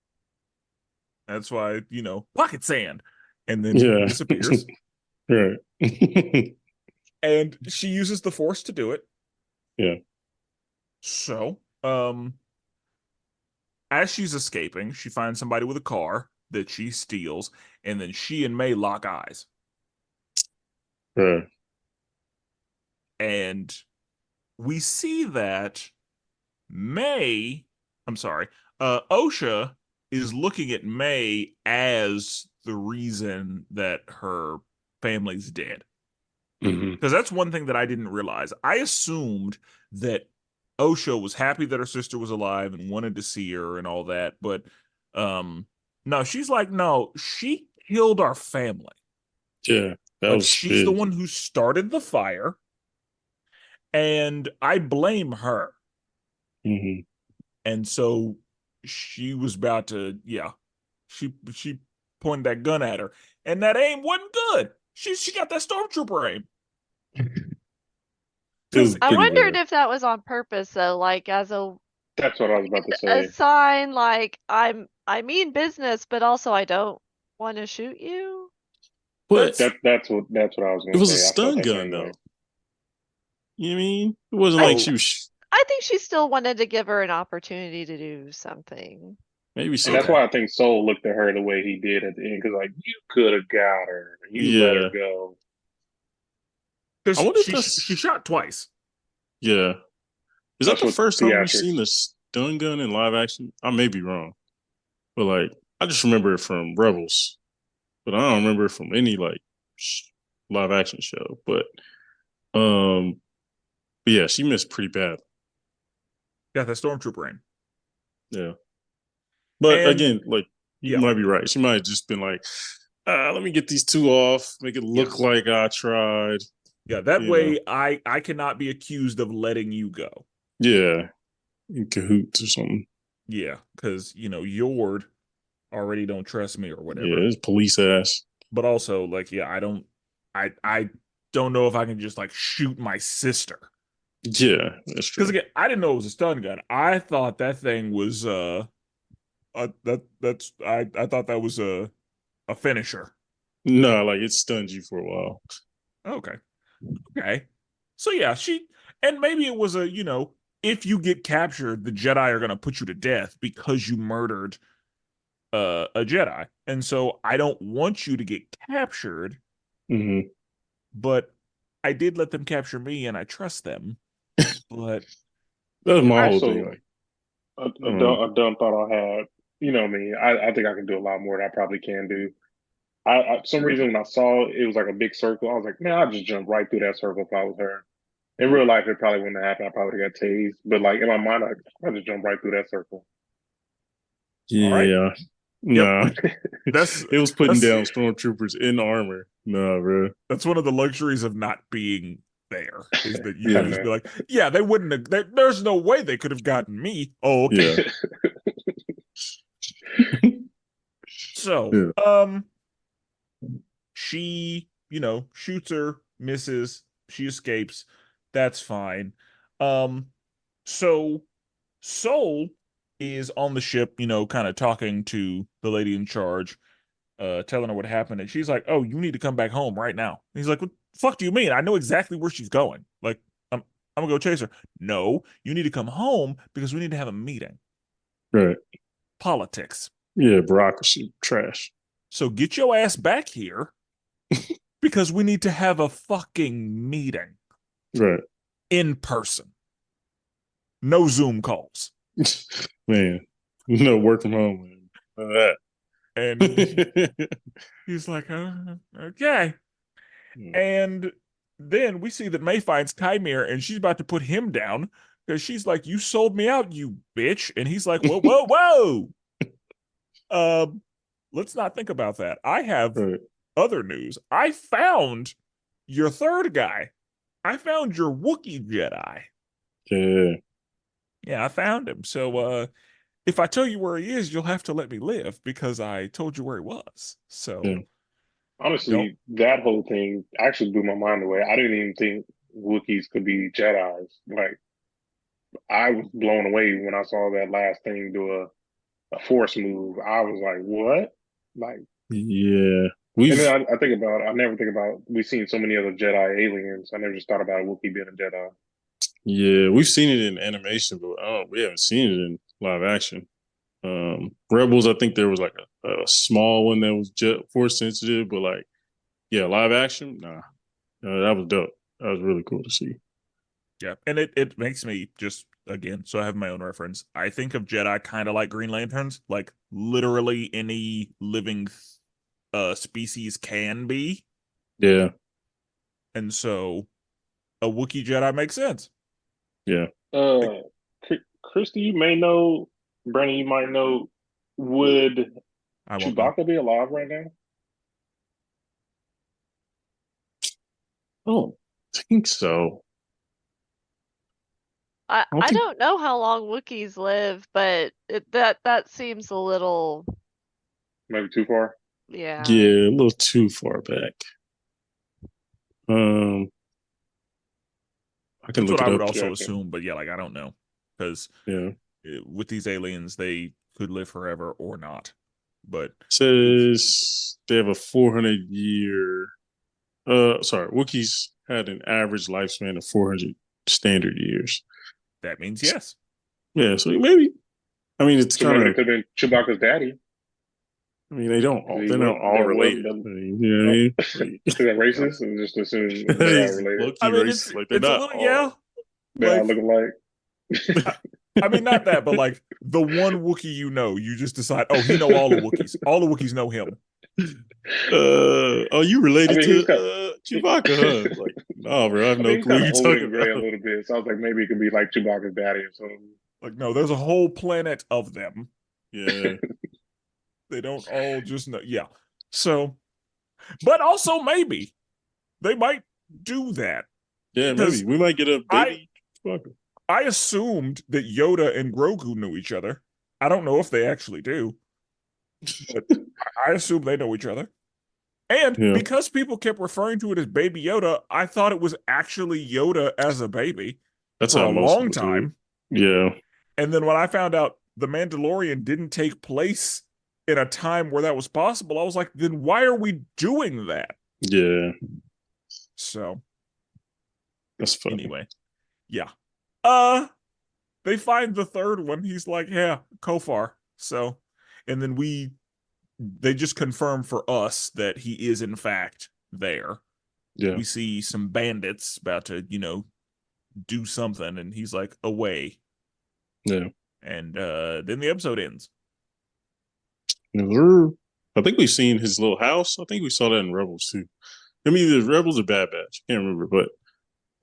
That's why, pocket sand. And then Yeah. disappears. Right. And she uses the force to do it. Yeah. So, as she's escaping, she finds somebody with a car that she steals, and then she and May lock eyes. Right. And we see that May, I'm sorry, OSHA is looking at May as the reason that her family's dead. Hmm. Because that's one thing that I didn't realize. I assumed that OSHA was happy that her sister was alive and wanted to see her and all that, but no, she's like, no, she killed our family. Yeah. That Like was she's the shit. one who started the fire, and I blame her. Hmm. And so she was about to, yeah, she pointed that gun at her, and that aim wasn't good. She got that stormtrooper aim. It was Because I pretty wondered bad. if that was on purpose though, like as That's what I was about to a say. sign, like I mean business, but also I don't want to shoot you. But that's That's what I was it gonna was a say. I felt stun that gun same way. though. You know what I mean? It wasn't like oh she was I think she still wanted to give her an opportunity to do something. maybe And that's so. okay. why I think Soul looked at her the way he did at the end, because like you could have got her, you let her Yeah. go. I Because wonder if she that's shot twice. yeah. Is that That's the what first time we've seen theatrics. the stun gun in live action? I may be wrong. But like I just remember it from Rebels. But I don't remember it from any like live action show. But yeah, she missed pretty bad. Got that stormtrooper aim. Yeah. But And again, like you yeah, might be right. She might have just been like, let me get these two off, make it look yes. like I tried. Yeah, that You know. way I cannot be accused of letting you go. Yeah. In cahoots or something. Yeah, because Yord already don't trust me or Yeah, whatever. it's police ass. But also, like, yeah, I don't know if I can just like shoot my sister. Yeah, that's Because true. again, I didn't know it was a stun gun. I thought that thing was I thought that was a finisher. No, like it stunned you for a while. Okay. Okay. So yeah, and maybe it was if you get captured, the Jedi are gonna put you to death because you murdered a Jedi. And so I don't want you to get captured, Hmm. but I did let them capture me and I trust them. But That's my whole thing. Also, Like, a dumb thought I had. You know me. I think I can do a lot more than I probably can do. Some reason when I saw it was like a big circle, I was like, man, I'll just jump right through that circle if I was her. In real life, it probably wouldn't have happened. I probably got tased. But like in my mind, I just jump right through that circle. all right. yeah, Yep. nah. That's It was putting that's down stormtroopers in armor. Nah, bro. that's one of the luxuries of not being there is that you I can Yeah, just know. be like, yeah, they wouldn't have there's no way they could have gotten me. Oh, okay. yeah, So, yeah. she, shoots her, misses, she escapes. That's fine. Um, so Soul is on the ship, kind of talking to the lady in charge, telling her what happened, and she's like, "Oh, you need to come back home right now." And he's like, "What the fuck do you mean? I know exactly where she's going. Like, I'm gonna go chase her." No, you need to come home because we need to have a meeting. Right. Politics. Yeah, bureaucracy, trash. So get your ass back here because we need to have a fucking meeting Right. in person. No Zoom calls. Man, no work from home. Man. None of And that. he's like, okay. And then we see that May finds Chimere and she's about to put him down because she's like, you sold me out, you bitch. And he's like, whoa, whoa, whoa. Um, let's not think about that. I have Right. other news. I found your third guy. I found your Wookiee Jedi. Yeah. Yeah, I found him. So if I tell you where he is, you'll have to let me live because I told you where he was. So Yeah. don't. Honestly, that whole thing actually blew my mind away. I didn't even think Wookiees could be Jedi's. Like I was blown away when I saw that last thing do a force move. I was like, what? Like, Yeah, and we've then I think about, I never think about, we've seen so many other Jedi aliens. I never just thought about Wookiee being a Jedi. we've seen it in animation, but we haven't seen it in live action. Rebels, I think there was like a small one that was jet force sensitive, but like yeah, live action, nah, that was dope. That was really cool to see. Yeah, and it makes me just again, so I have my own reference. I think of Jedi kind of like Green Lanterns, like literally any living species can be, Yeah, and so a Wookiee Jedi makes sense. yeah. Like, Uh, Christy, you may know, Brandon, you might know, would I won't know. Chewbacca be alive right now? Oh, I think so. I I don't I think. don't know how long Wookiees live, but that seems a little, Maybe too far? yeah. Yeah, a little too far back. Um, I can That's what look I it would up. also Gotcha. assume, but yeah, like I don't know because Yeah, with these aliens, they could live forever or not. But it's says they have a 400 year. Sorry, Wookiees had an average lifespan of 400 standard years. that means yes. Yeah, so maybe. I mean, it's So kind what if of. it could have been Chewbacca's daddy? I mean, they don't Because all. he They're not was, all that was related. the, I mean, you know oh, what I mean? is that Like, racist? And just assume they're all it's related. I low-key mean, racist. Like they're it's a not little yeah. all. They all Like look alike. I mean, not that, but like the one Wookiee you know, you just decide, oh, he know all the Wookiees. All the Wookiees know him. Oh, you I related mean, he's to kind. Chewbacca, huh? Like, nah, bro, I have I mean, no he's clue kind what of you're old talking and gray a about. little bit. So I was like, maybe it could be like Chewbacca's daddy or something. Like, no, there's a whole planet of them. Yeah, They don't all just know. Yeah. So, but also maybe they might do that yeah, maybe because we might get a I baby Chewbacca. I assumed that Yoda and Grogu knew each other. I don't know if they actually do, but I assume they know each other. And Yeah, because people kept referring to it as Baby Yoda, I thought it was actually Yoda as a baby that's for how a most long people do it. time. Yeah, And then when I found out The Mandalorian didn't take place in a time where that was possible, I was like, then why are we doing that? yeah, So, that's funny. anyway, yeah. Uh, they find the third one. He's like, yeah, Kofar. So, and then they just confirm for us that he is in fact there. Yeah, We see some bandits about to, do something, and he's like, away. yeah. And then the episode ends. I think we've seen his little house. I think we saw that in Rebels too. I mean, either Rebels or Bad Batch. Can't remember, but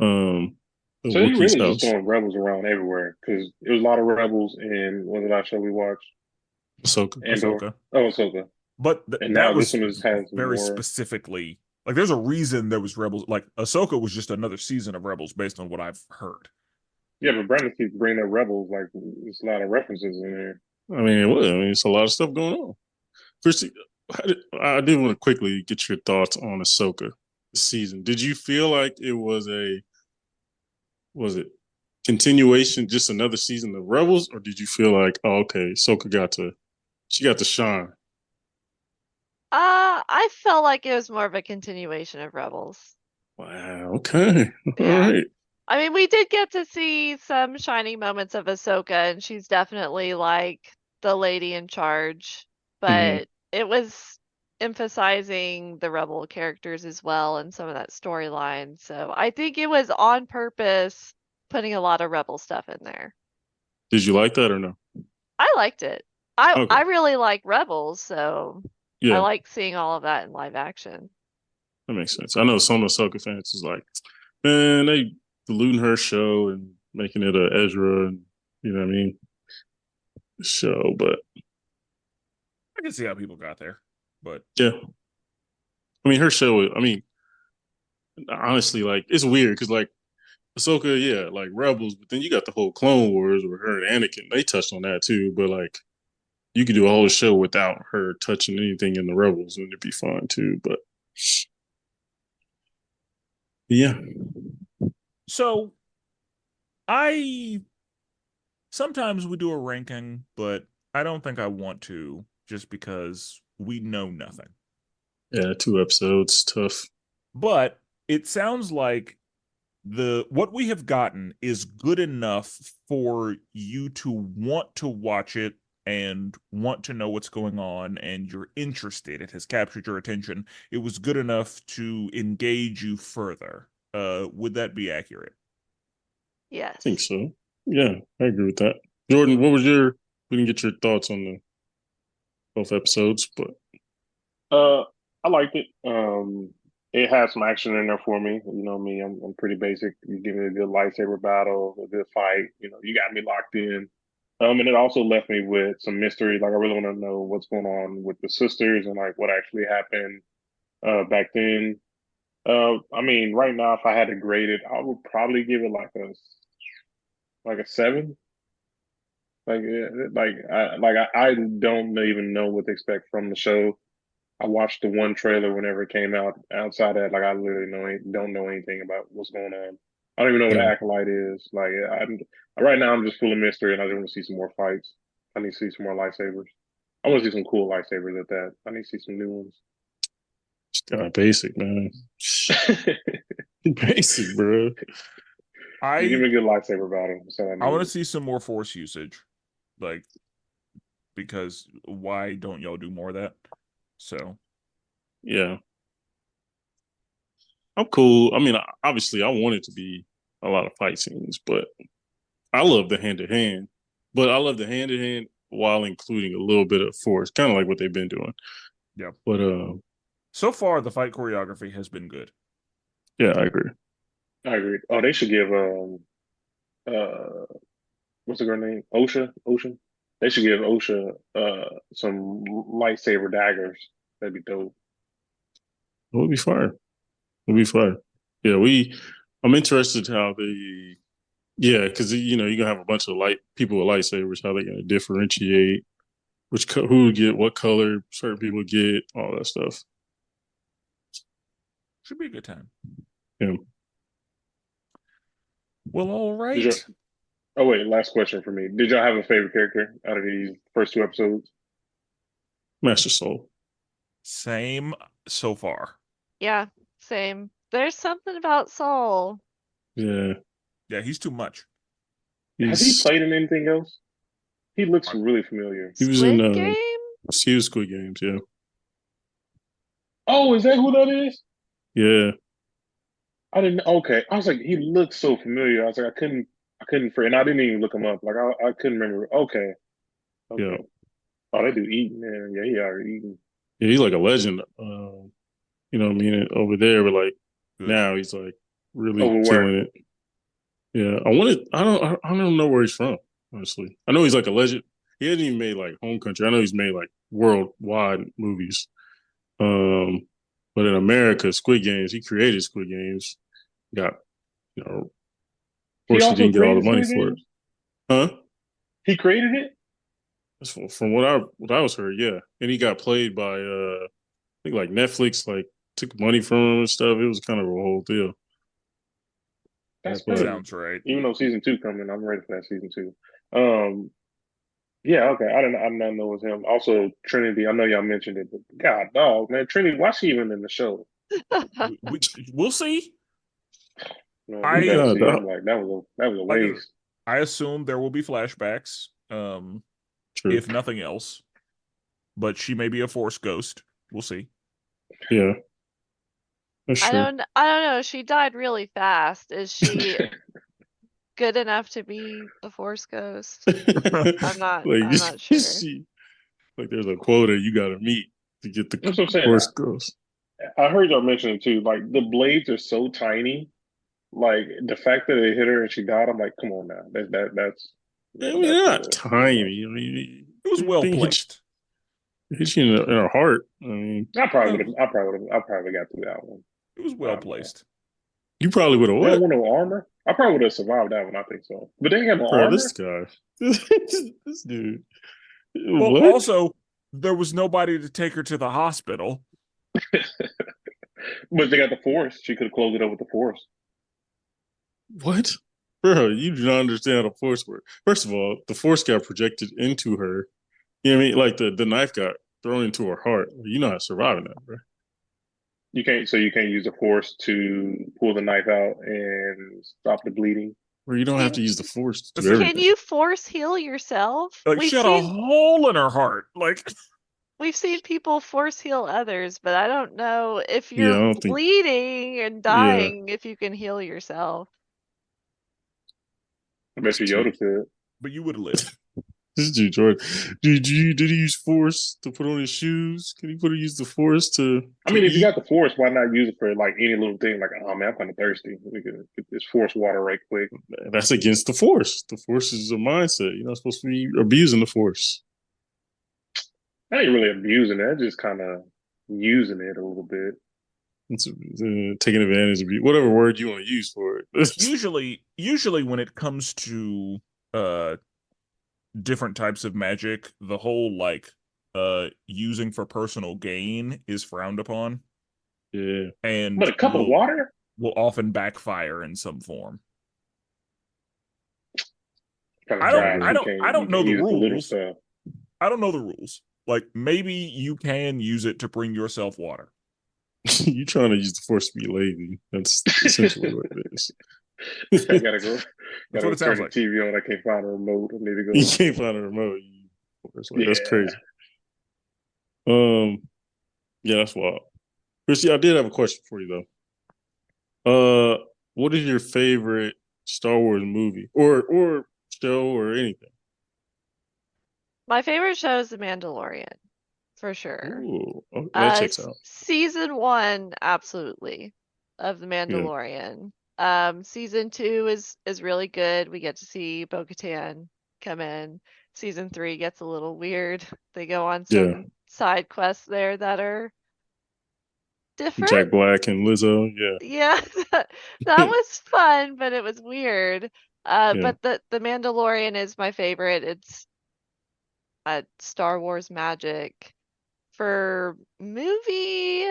the So he Wookiee's really just house, throwing rebels around everywhere because there was a lot of rebels in what was the last show we watched? Ahsoka. Andor. Ahsoka. Oh, Ahsoka. But And that now this was one has very more. specifically like there's a reason there was Rebels. Like Ahsoka was just another season of Rebels based on what I've heard. Yeah, but Brandon keeps bringing up rebels like there's a lot of references in there. I mean, it's a lot of stuff going on. First, I did want to quickly get your thoughts on Ahsoka this season. Did you feel like it was it continuation, just another season of Rebels, or did you feel like, oh, okay, she got to shine? I felt like it was more of a continuation of Rebels. Wow. Okay. All Yeah. right. I mean, we did get to see some shining moments of Ahsoka, and she's definitely like the lady in charge, Mm-hmm. but it was emphasizing the rebel characters as well and some of that storyline. So I think it was on purpose putting a lot of rebel stuff in there. Did you like that or no? I liked it. I Okay. I really like Rebels, so I Yeah, like seeing all of that in live action. that makes sense. I know some Ahsoka fans is like, man, they diluting her show and making it a Ezra and you know what I mean show, but I can see how people got there, but yeah, I mean her show. I mean, honestly, like it's weird because like Ahsoka, yeah, like Rebels, but then you got the whole Clone Wars with her and Anakin. They touched on that too, but like you could do a whole show without her touching anything in the Rebels, and it'd be fine too. But yeah, so I sometimes we do a ranking, but I don't think I want to just because we know nothing. Yeah, 2 episodes, tough. But it sounds like what we have gotten is good enough for you to want to watch it and want to know what's going on, and you're interested. It has captured your attention. It was good enough to engage you further. Would that be accurate? I think Yes. so. Yeah, I agree with that. Jordan, we didn't get your thoughts on the both episodes, but I liked it. It had some action in there for me. You know me, I'm pretty basic. You give me a good lightsaber battle, a good fight. You know, you got me locked in. And it also left me with some mystery. Like I really want to know what's going on with the sisters and like what actually happened back then. I mean, right now, if I had to grade it, I would probably give it like a 7. I don't even know what to expect from the show. I watched the one trailer whenever it came out. Outside that, like I literally don't know anything about what's going on. I don't even know what yeah, an acolyte is. Right now, I'm just full of mystery, and I just want to see some more fights. I need to see some more lightsabers. I want to see some cool lightsabers at that. I need to see some new ones. it's kind of basic, man. Basic, bro. Just give I me a good lightsaber battle. That's all I I want need. to see some more force usage, like, because why don't y'all do more of that? So Yeah, I'm cool. I mean, obviously, I want it to be a lot of fight scenes, but I love the hand to hand. But I love the hand to hand while including a little bit of force, kind of like what they've been doing. yeah. But So far, the fight choreography has been good. yeah, I agree. I agree. Oh, they should give uh what's the girl name? OSHA? Ocean? They should give OSHA some lightsaber daggers. That'd be dope. It would be fire. It'll be fire. Yeah, I'm interested how they. Yeah, because you're gonna have a bunch of light people with lightsabers. How they gonna differentiate who would get what color certain people get, all that stuff. Should be a good time. Yeah, Well, all Did you? right. Oh wait, last question for me. Did y'all have a favorite character out of these first 2 episodes? Master Soul. Same so far. Yeah, same. There's something about Saul. Yeah, Yeah, he's too much. Has he he's played in anything else? He looks really familiar. he was in Squid Game? he was Squid Games. Yeah, Oh, is that who that is? yeah, I didn't. Okay, I was like, he looks so familiar. I was like, I couldn't, and I didn't even look him up. Like, I couldn't remember. Okay, yeah, okay. Oh, they do eating, man. Yeah, he already eating. yeah. He's like a legend. You know what I mean? Over there, but like Good. now he's like really Over where? killing it. Yeah, I don't know where he's from. Honestly, I know he's like a legend. He hasn't even made like home country. I know he's made like worldwide movies. Um, but in America, Squid Games, he created Squid Games. Got of He course he also didn't get all the created money Squid for it, Games. huh? He created it. That's from what I was heard, yeah. And he got played by I think like Netflix like took money from him and stuff. It was kind of a whole deal. That's But crazy. Sounds right. Even though season 2 coming, I'm ready for that season 2. Yeah, okay. I did not know it was him. Also, Trinity. I know y'all mentioned it, but God, dog, man, Trinity. Why she even in the show? We, we'll see. No, we I better God, see. I'm like, that was a like waste. I assume there will be flashbacks, true. if nothing else. But she may be a force ghost. We'll see. Yeah, that's true. I don't know. She died really fast. Is she good enough to be a Force Ghost? Like I'm not sure. she like there's a quota you gotta meet to get the That's what I'm saying. course goes. I heard y'all mention it too. Like the blades are so tiny. Like the fact that it hit her and she died. I'm like, come on now. That's I mean, they're not little much. tiny. I mean, It was well they placed. hit you in her heart. I mean, I probably would have. I probably got through that one. It was I well don't know. placed. you probably would have They don't what? want no armor. I probably would have survived that one. I think so. But they ain't got no Bro, armor. this guy. This dude. Well, What? also, there was nobody to take her to the hospital. But they got the force. She could have closed it up with the force. What? Bro, you do not understand how the force works. First of all, the force got projected into her. You know what I mean? Like the knife got thrown into her heart. You're not surviving that, bro. You can't. So you can't use the force to pull the knife out and stop the bleeding. Or you don't have Can to use the force to It's do like- can everything. you force heal yourself? Like she had a hole in her heart. Like We've seen people force heal others, but I don't know if Yeah, I you're don't think. bleeding and Yeah, dying if you can heal yourself. I bet you Dude, Yoda could. but you would have lived. this is dude, Jordan. Did he use force to put on his shoes? Can he use the force to I mean, if you eat? got the force, why not use it for like any little thing? Like, oh man, I'm kind of thirsty. We could get this force water right quick. That's against the force. The force is a mindset. You're not supposed to be abusing the force. I ain't really abusing it. Just kind of using it a little bit. It's taking advantage of you, whatever word you want to use for it. Usually when it comes to uh different types of magic, the whole like using for personal gain is frowned upon Yeah, and But a cup of water? will often backfire in some form. Kind of I don't trash. whatever. I You don't can't. I don't You know can't the use it for little rules. stuff. I don't know the rules. Like maybe you can use it to bring yourself water. You trying to use the force to be lazy. That's essentially what it is. I gotta go. That's what Gotta it turn sounds the like. TV on. I can't find a remote. I need to You go. can't find a remote. Like, that's Yeah. crazy. Yeah, that's wild. Chrissy, I did have a question for you though. What is your favorite Star Wars movie or show or anything? My favorite show is The Mandalorian, for sure. Ooh, okay, that checks out. Season 1, absolutely, of The Yeah, Mandalorian. Season 2 is really good. We get to see Bo-Katan come in. Season 3 gets a little weird. They go on yeah. some side quests there that are different. Jack Black and Lizzo. Yeah, Yeah, that was fun, but it was weird. yeah. But the Mandalorian is my favorite. It's Star Wars magic. For movie,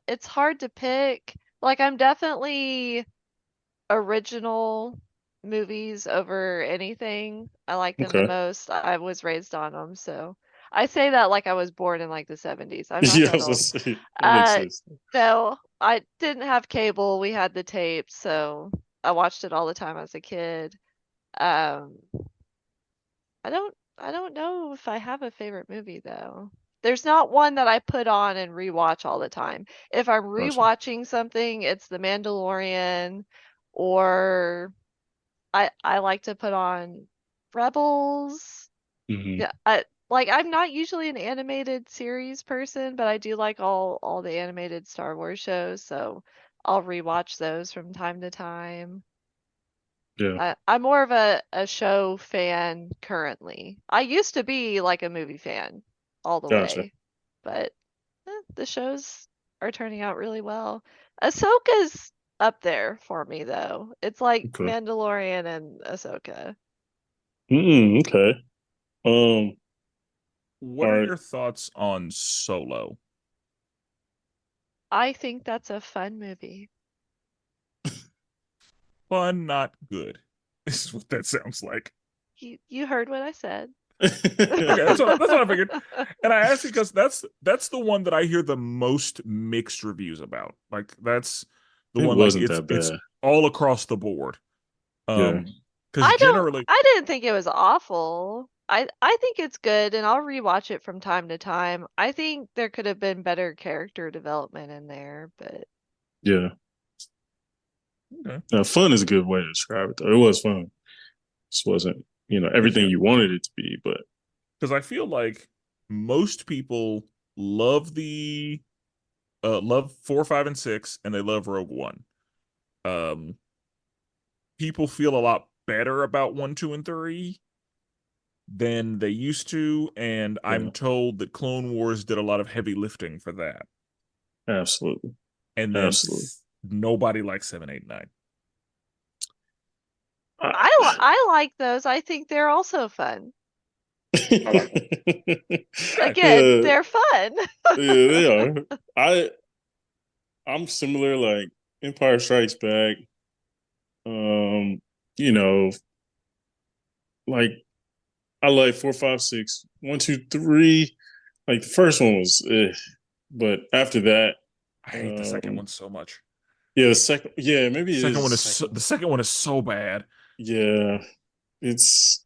it's hard to pick. Like I'm definitely original movies over anything. I like them the Okay. most. I was raised on them, so I say that like I was born in like the 70s. I'm not Yeah, that old. that makes Uh, sense. no, I didn't have cable. We had the tapes, so I watched it all the time as a kid. Um, I don't know if I have a favorite movie though. There's not one that I put on and rewatch all the time. If I'm Gotcha. rewatching something, it's The Mandalorian, or I like to put on Rebels. Hmm. Yeah, I'm not usually an animated series person, but I do like all the animated Star Wars shows, so I'll rewatch those from time to time. Yeah, I'm more of a show fan currently. I used to be like a movie fan all the gotcha. way, but the shows are turning out really well. Ahsoka's up there for me though. It's like Okay. Mandalorian and Ahsoka. Okay. Um. What All are right. your thoughts on Solo? I think that's a fun movie. Fun, not good. This is what that sounds like. You heard what I said. Okay, that's what I figured. And I asked because that's the one that I hear the most mixed reviews about. Like that's the It one like wasn't that it's bad. all across the board. Yeah. Because generally I didn't think it was awful. I think it's good and I'll rewatch it from time to time. I think there could have been better character development in there, but Yeah. okay. Fun is a good way to describe it, though. It was fun. Just wasn't, everything Yeah. you wanted it to be, but Because I feel like most people love love 4, 5, and 6, and they love Rogue One. Um, People feel a lot better about 1, 2, and 3 than they used to, and I'm yeah, told that Clone Wars did a lot of heavy lifting for that. absolutely. And then Absolutely. nobody likes 7, 8, 9. I like those. I think they're also fun. I like them. Again, Yeah, they're fun. yeah, they are. I'm similar, like Empire Strikes Back. Um, you know, like I like 4, 5, 6, 1, 2, 3. Like the first one was, but after that, I hate the second um, one so much. yeah, the second, yeah, maybe it Second is one the is so, second. the second one is so bad. Yeah, it's,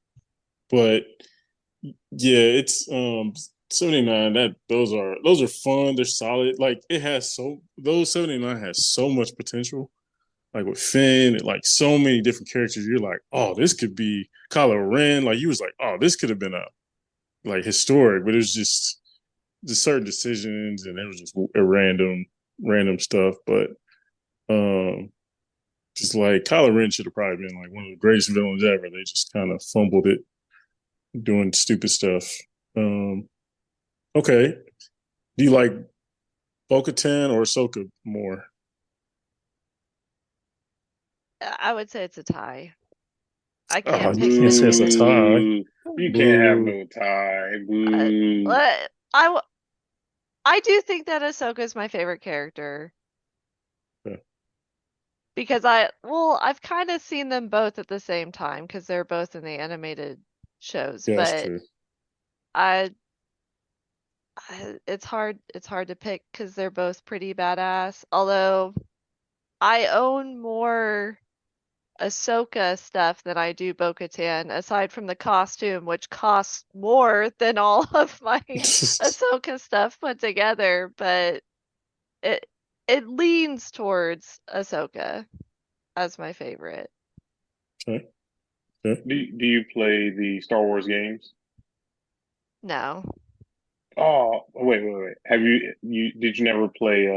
but yeah, it's 79. That those are fun. They're solid. Like it has so those 79 has so much potential. Like with Finn, like so many different characters. You're like, oh, this could be Kylo Ren. Like you was like, oh, this could have been a like historic, but it was just certain decisions and it was just a random stuff. But um just like Kylo Ren should have probably been like one of the greatest villains ever. They just kind of fumbled it doing stupid stuff. Um okay. Do you like Bo-Katan or Ahsoka more? I would say it's a tie. I Oh, can't you pick can't say it's a tie. Boo. You can't have Boo. no tie. uh, Boo. I w- I do think that Ahsoka is my favorite character Yeah, because I've kind of seen them both at the same time because they're both in the animated shows, yeah, that's but true. I, it's hard to pick because they're both pretty badass. Although I own more Ahsoka stuff than I do Bo-Katan, aside from the costume, which costs more than all of my Ahsoka stuff put together, but it it leans towards Ahsoka as my favorite. Okay. Okay. Do you play the Star Wars games? No, Oh, wait. Have you did you never play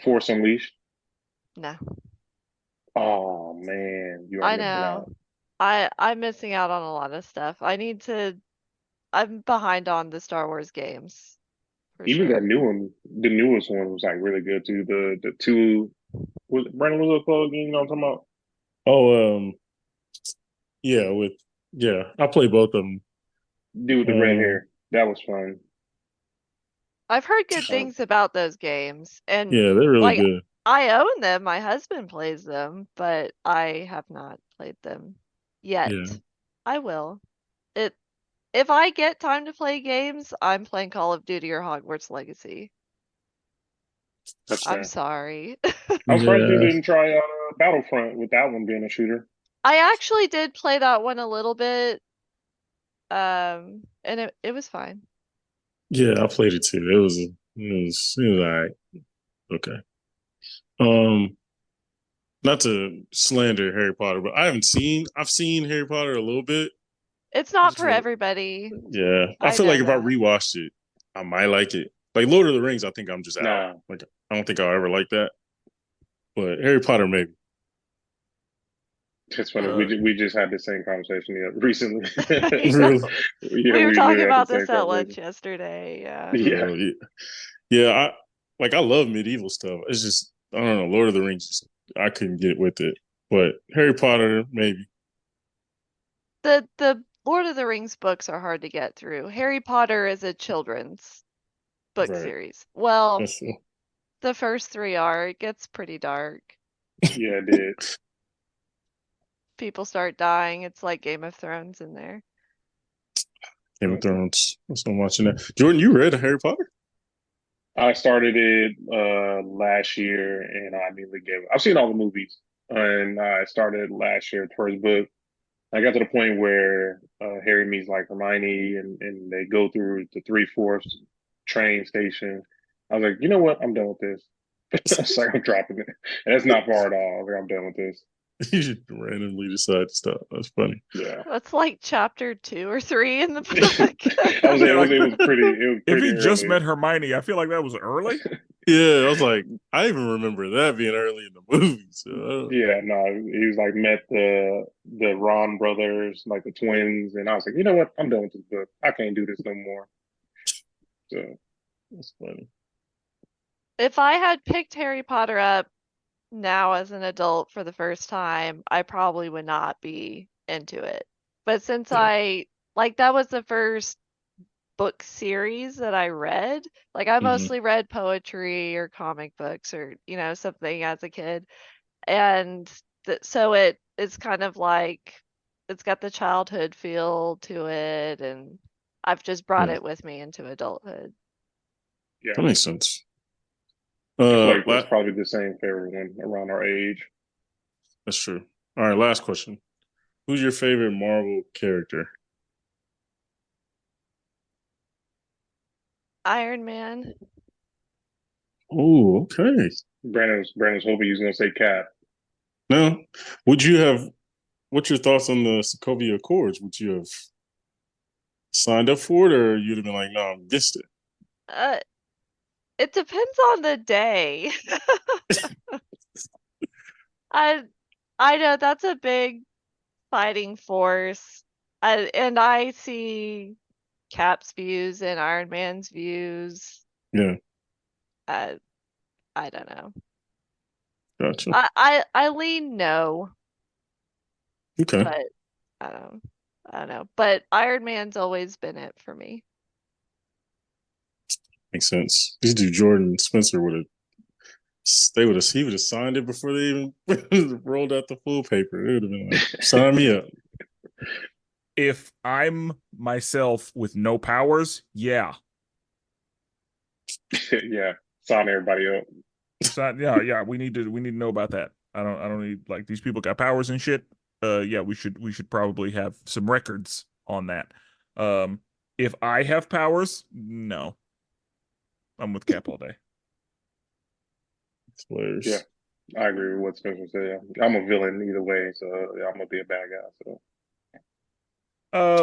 Force Unleashed? no. Oh man, you are I missing know. out. I'm missing out on a lot of stuff. I'm behind on the Star Wars games for Even that sure. new one, the newest one was like really good too. The two was Brandon was it called again? You know what I'm talking about? Oh, yeah, I play both of them. Dude with the red Um, hair. That was fun. I've heard good Um, things about those games, and yeah, they're really like good. I own them. My husband plays them, but I have not played them yet. Yeah. I will. It If I get time to play games, I'm playing Call of Duty or Hogwarts Legacy. that's I'm fair. sorry. I'm surprised you Yeah. didn't try Battlefront with that one being a shooter. I actually did play that one a little bit, and it was fine. Yeah, I played it too. It was all right. Okay. Um, not to slander Harry Potter, but I've seen Harry Potter a little bit. It's I not just for don't, everybody. yeah. I I feel know like if I that. rewatched it, I might like it. Like Lord of the Rings, I think I'm just out. Nah, Like I don't think I'll ever like that. But Harry Potter, maybe. it's funny. Uh, We just had the same conversation recently. Yeah. really. Yeah, We were we talking literally had the about same this at conversation. lunch yesterday. Yeah. Yeah, Yeah. Yeah, I love medieval stuff. It's just I don't know, Lord of the Rings. I couldn't get with it, but Harry Potter maybe. The Lord of the Rings books are hard to get through. Harry Potter is a children's book Right. series. Well, That's the first three are. It gets pretty dark. yeah, it did. People start dying. It's like Game of Thrones in there. Game of Thrones. I'm watching that. Jordan, you read Harry Potter? I started it last year, and I immediately gave it. I've seen all the movies, and I started last year, the first book. I got to the point where Harry meets like Hermione, and they go through the three-fourths train station. I was like, you know what? I'm done with this. It's like I'm dropping it, and it's not far at all. I was like, I'm done with this. You just randomly decide to stop. That's funny. Yeah, That's like chapter 2 or 3 in the I was. book. It Yeah, was. like It was if pretty he just early. met Hermione, I feel like that was early. Yeah, I was like, I even remember that being early in the movie. So Yeah, no, he was like met the Ron brothers, like the twins, and I was like, you know what? I'm done with this book. I can't do this no more. So that's funny. If I had picked Harry Potter up now as an adult for the first time, I probably would not be into it. But since Yeah. that was the first book series that I read. Like I Hmm. mostly read poetry or comic books or, something as a kid. And so it's kind of like it's got the childhood feel to it, and I've just brought Yeah. it with me into adulthood. Yeah, That makes sense. I feel like la- that's probably the same for everyone around our age. that's true. All right, last question. Who's your favorite Marvel character? Iron Man. Oh, okay. Brandon's hoping he was gonna say Cap. Now, would you have? What's your thoughts on the Sokovia Accords? Would you have signed up for it, or you'd have been like, "No, I'm against it"? Uh, it depends on the day. I I know that's a big fighting force. And I see Cap's views and Iron Man's views. Yeah, I I don't know. gotcha. I lean no, Okay, but um, I don't know. But Iron Man's always been it for me. makes sense. These dude Jordan and Spencer would have. He would have signed it before they even rolled out the full paper. It would have been like, "Sign me up." If I'm myself with no powers, yeah. Yeah, sign everybody up. Yeah, we need to know about that. I don't need like these people got powers and shit. Yeah, we should probably have some records on that. If I have powers, no. I'm with Cap all day. It's hilarious. Yeah. I agree with what Spencer said. I'm a villain either way, so yeah, I'm gonna be a bad guy. So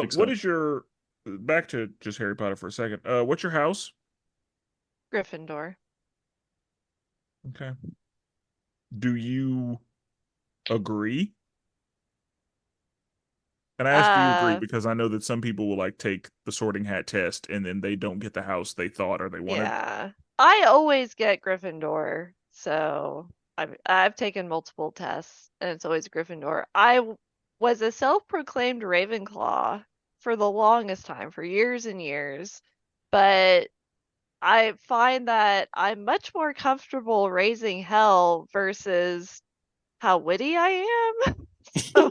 Checks What out. is your back to just Harry Potter for a second. What's your house? Gryffindor. Okay. Do you agree? And I ask, do you agree? Uh, Because I know that some people will like take the sorting hat test and then they don't get the house they thought or they wanted. yeah. I always get Gryffindor, so I've taken multiple tests and it's always Gryffindor. Was a self-proclaimed Ravenclaw for the longest time, for years and years, but I find that I'm much more comfortable raising hell versus how witty I am. So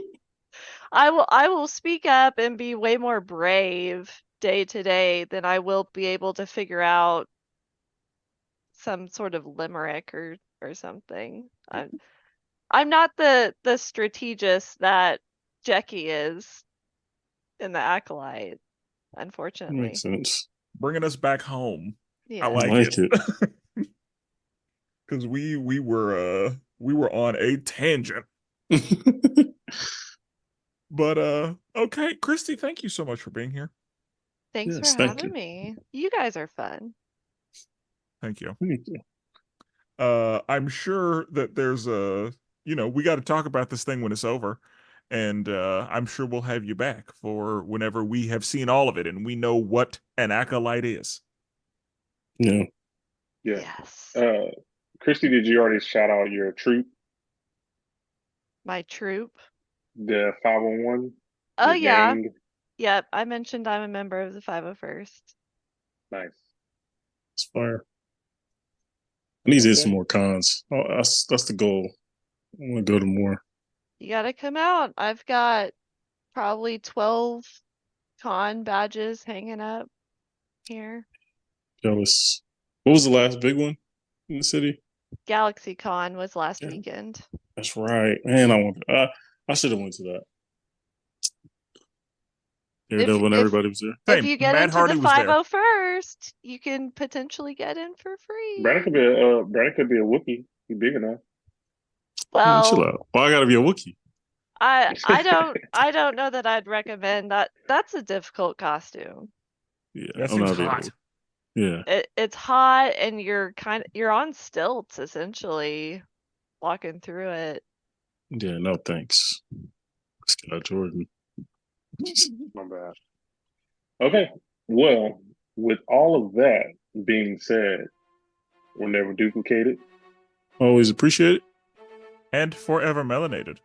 I will speak up and be way more brave day to day than I will be able to figure out some sort of limerick or something. I'm not the strategist that Jackie is in the Acolyte, Makes unfortunately. sense. Bringing us back home. I Yeah. I like it. like it. Because we were on a tangent. But okay, Christy, thank you so much for being here. Thanks for Yes, thank having you. me. You guys are fun. Thank you. Thank you. I'm sure that there's we got to talk about this thing when it's over. And I'm sure we'll have you back for whenever we have seen all of it and we know what an acolyte is. Yeah. yeah. Yes. Christy, did you already shout out your troop, My troop. the 501, Oh the yeah. gang? Yep. I mentioned I'm a member of the 501st. Nice. It's fire. I need to hit some Okay. more cons. Oh, that's the goal. I want to go to more. You gotta come out. I've got probably 12 con badges hanging up here. Jealous. What was the last big one in the city? Galaxy Con was last Yeah, weekend. that's right. Man, I should have went to that. If Daredevil and if everybody was there. if Same. you get Matt into the Hardy was there. 501st, you can potentially get in for Brandon free. could be a Wookiee. He's big enough. Man, chill Well, out. Why I gotta be a Wookiee? I don't know that I'd recommend that. That's a difficult costume. Yeah, That I'm seems not being hot. Yeah. It's hot and you're on stilts essentially walking through it. Yeah, no thanks. Scott Jordan. My bad. Okay. Well, with all of that being said, we're never duplicated. Always appreciate it. And forever melanated.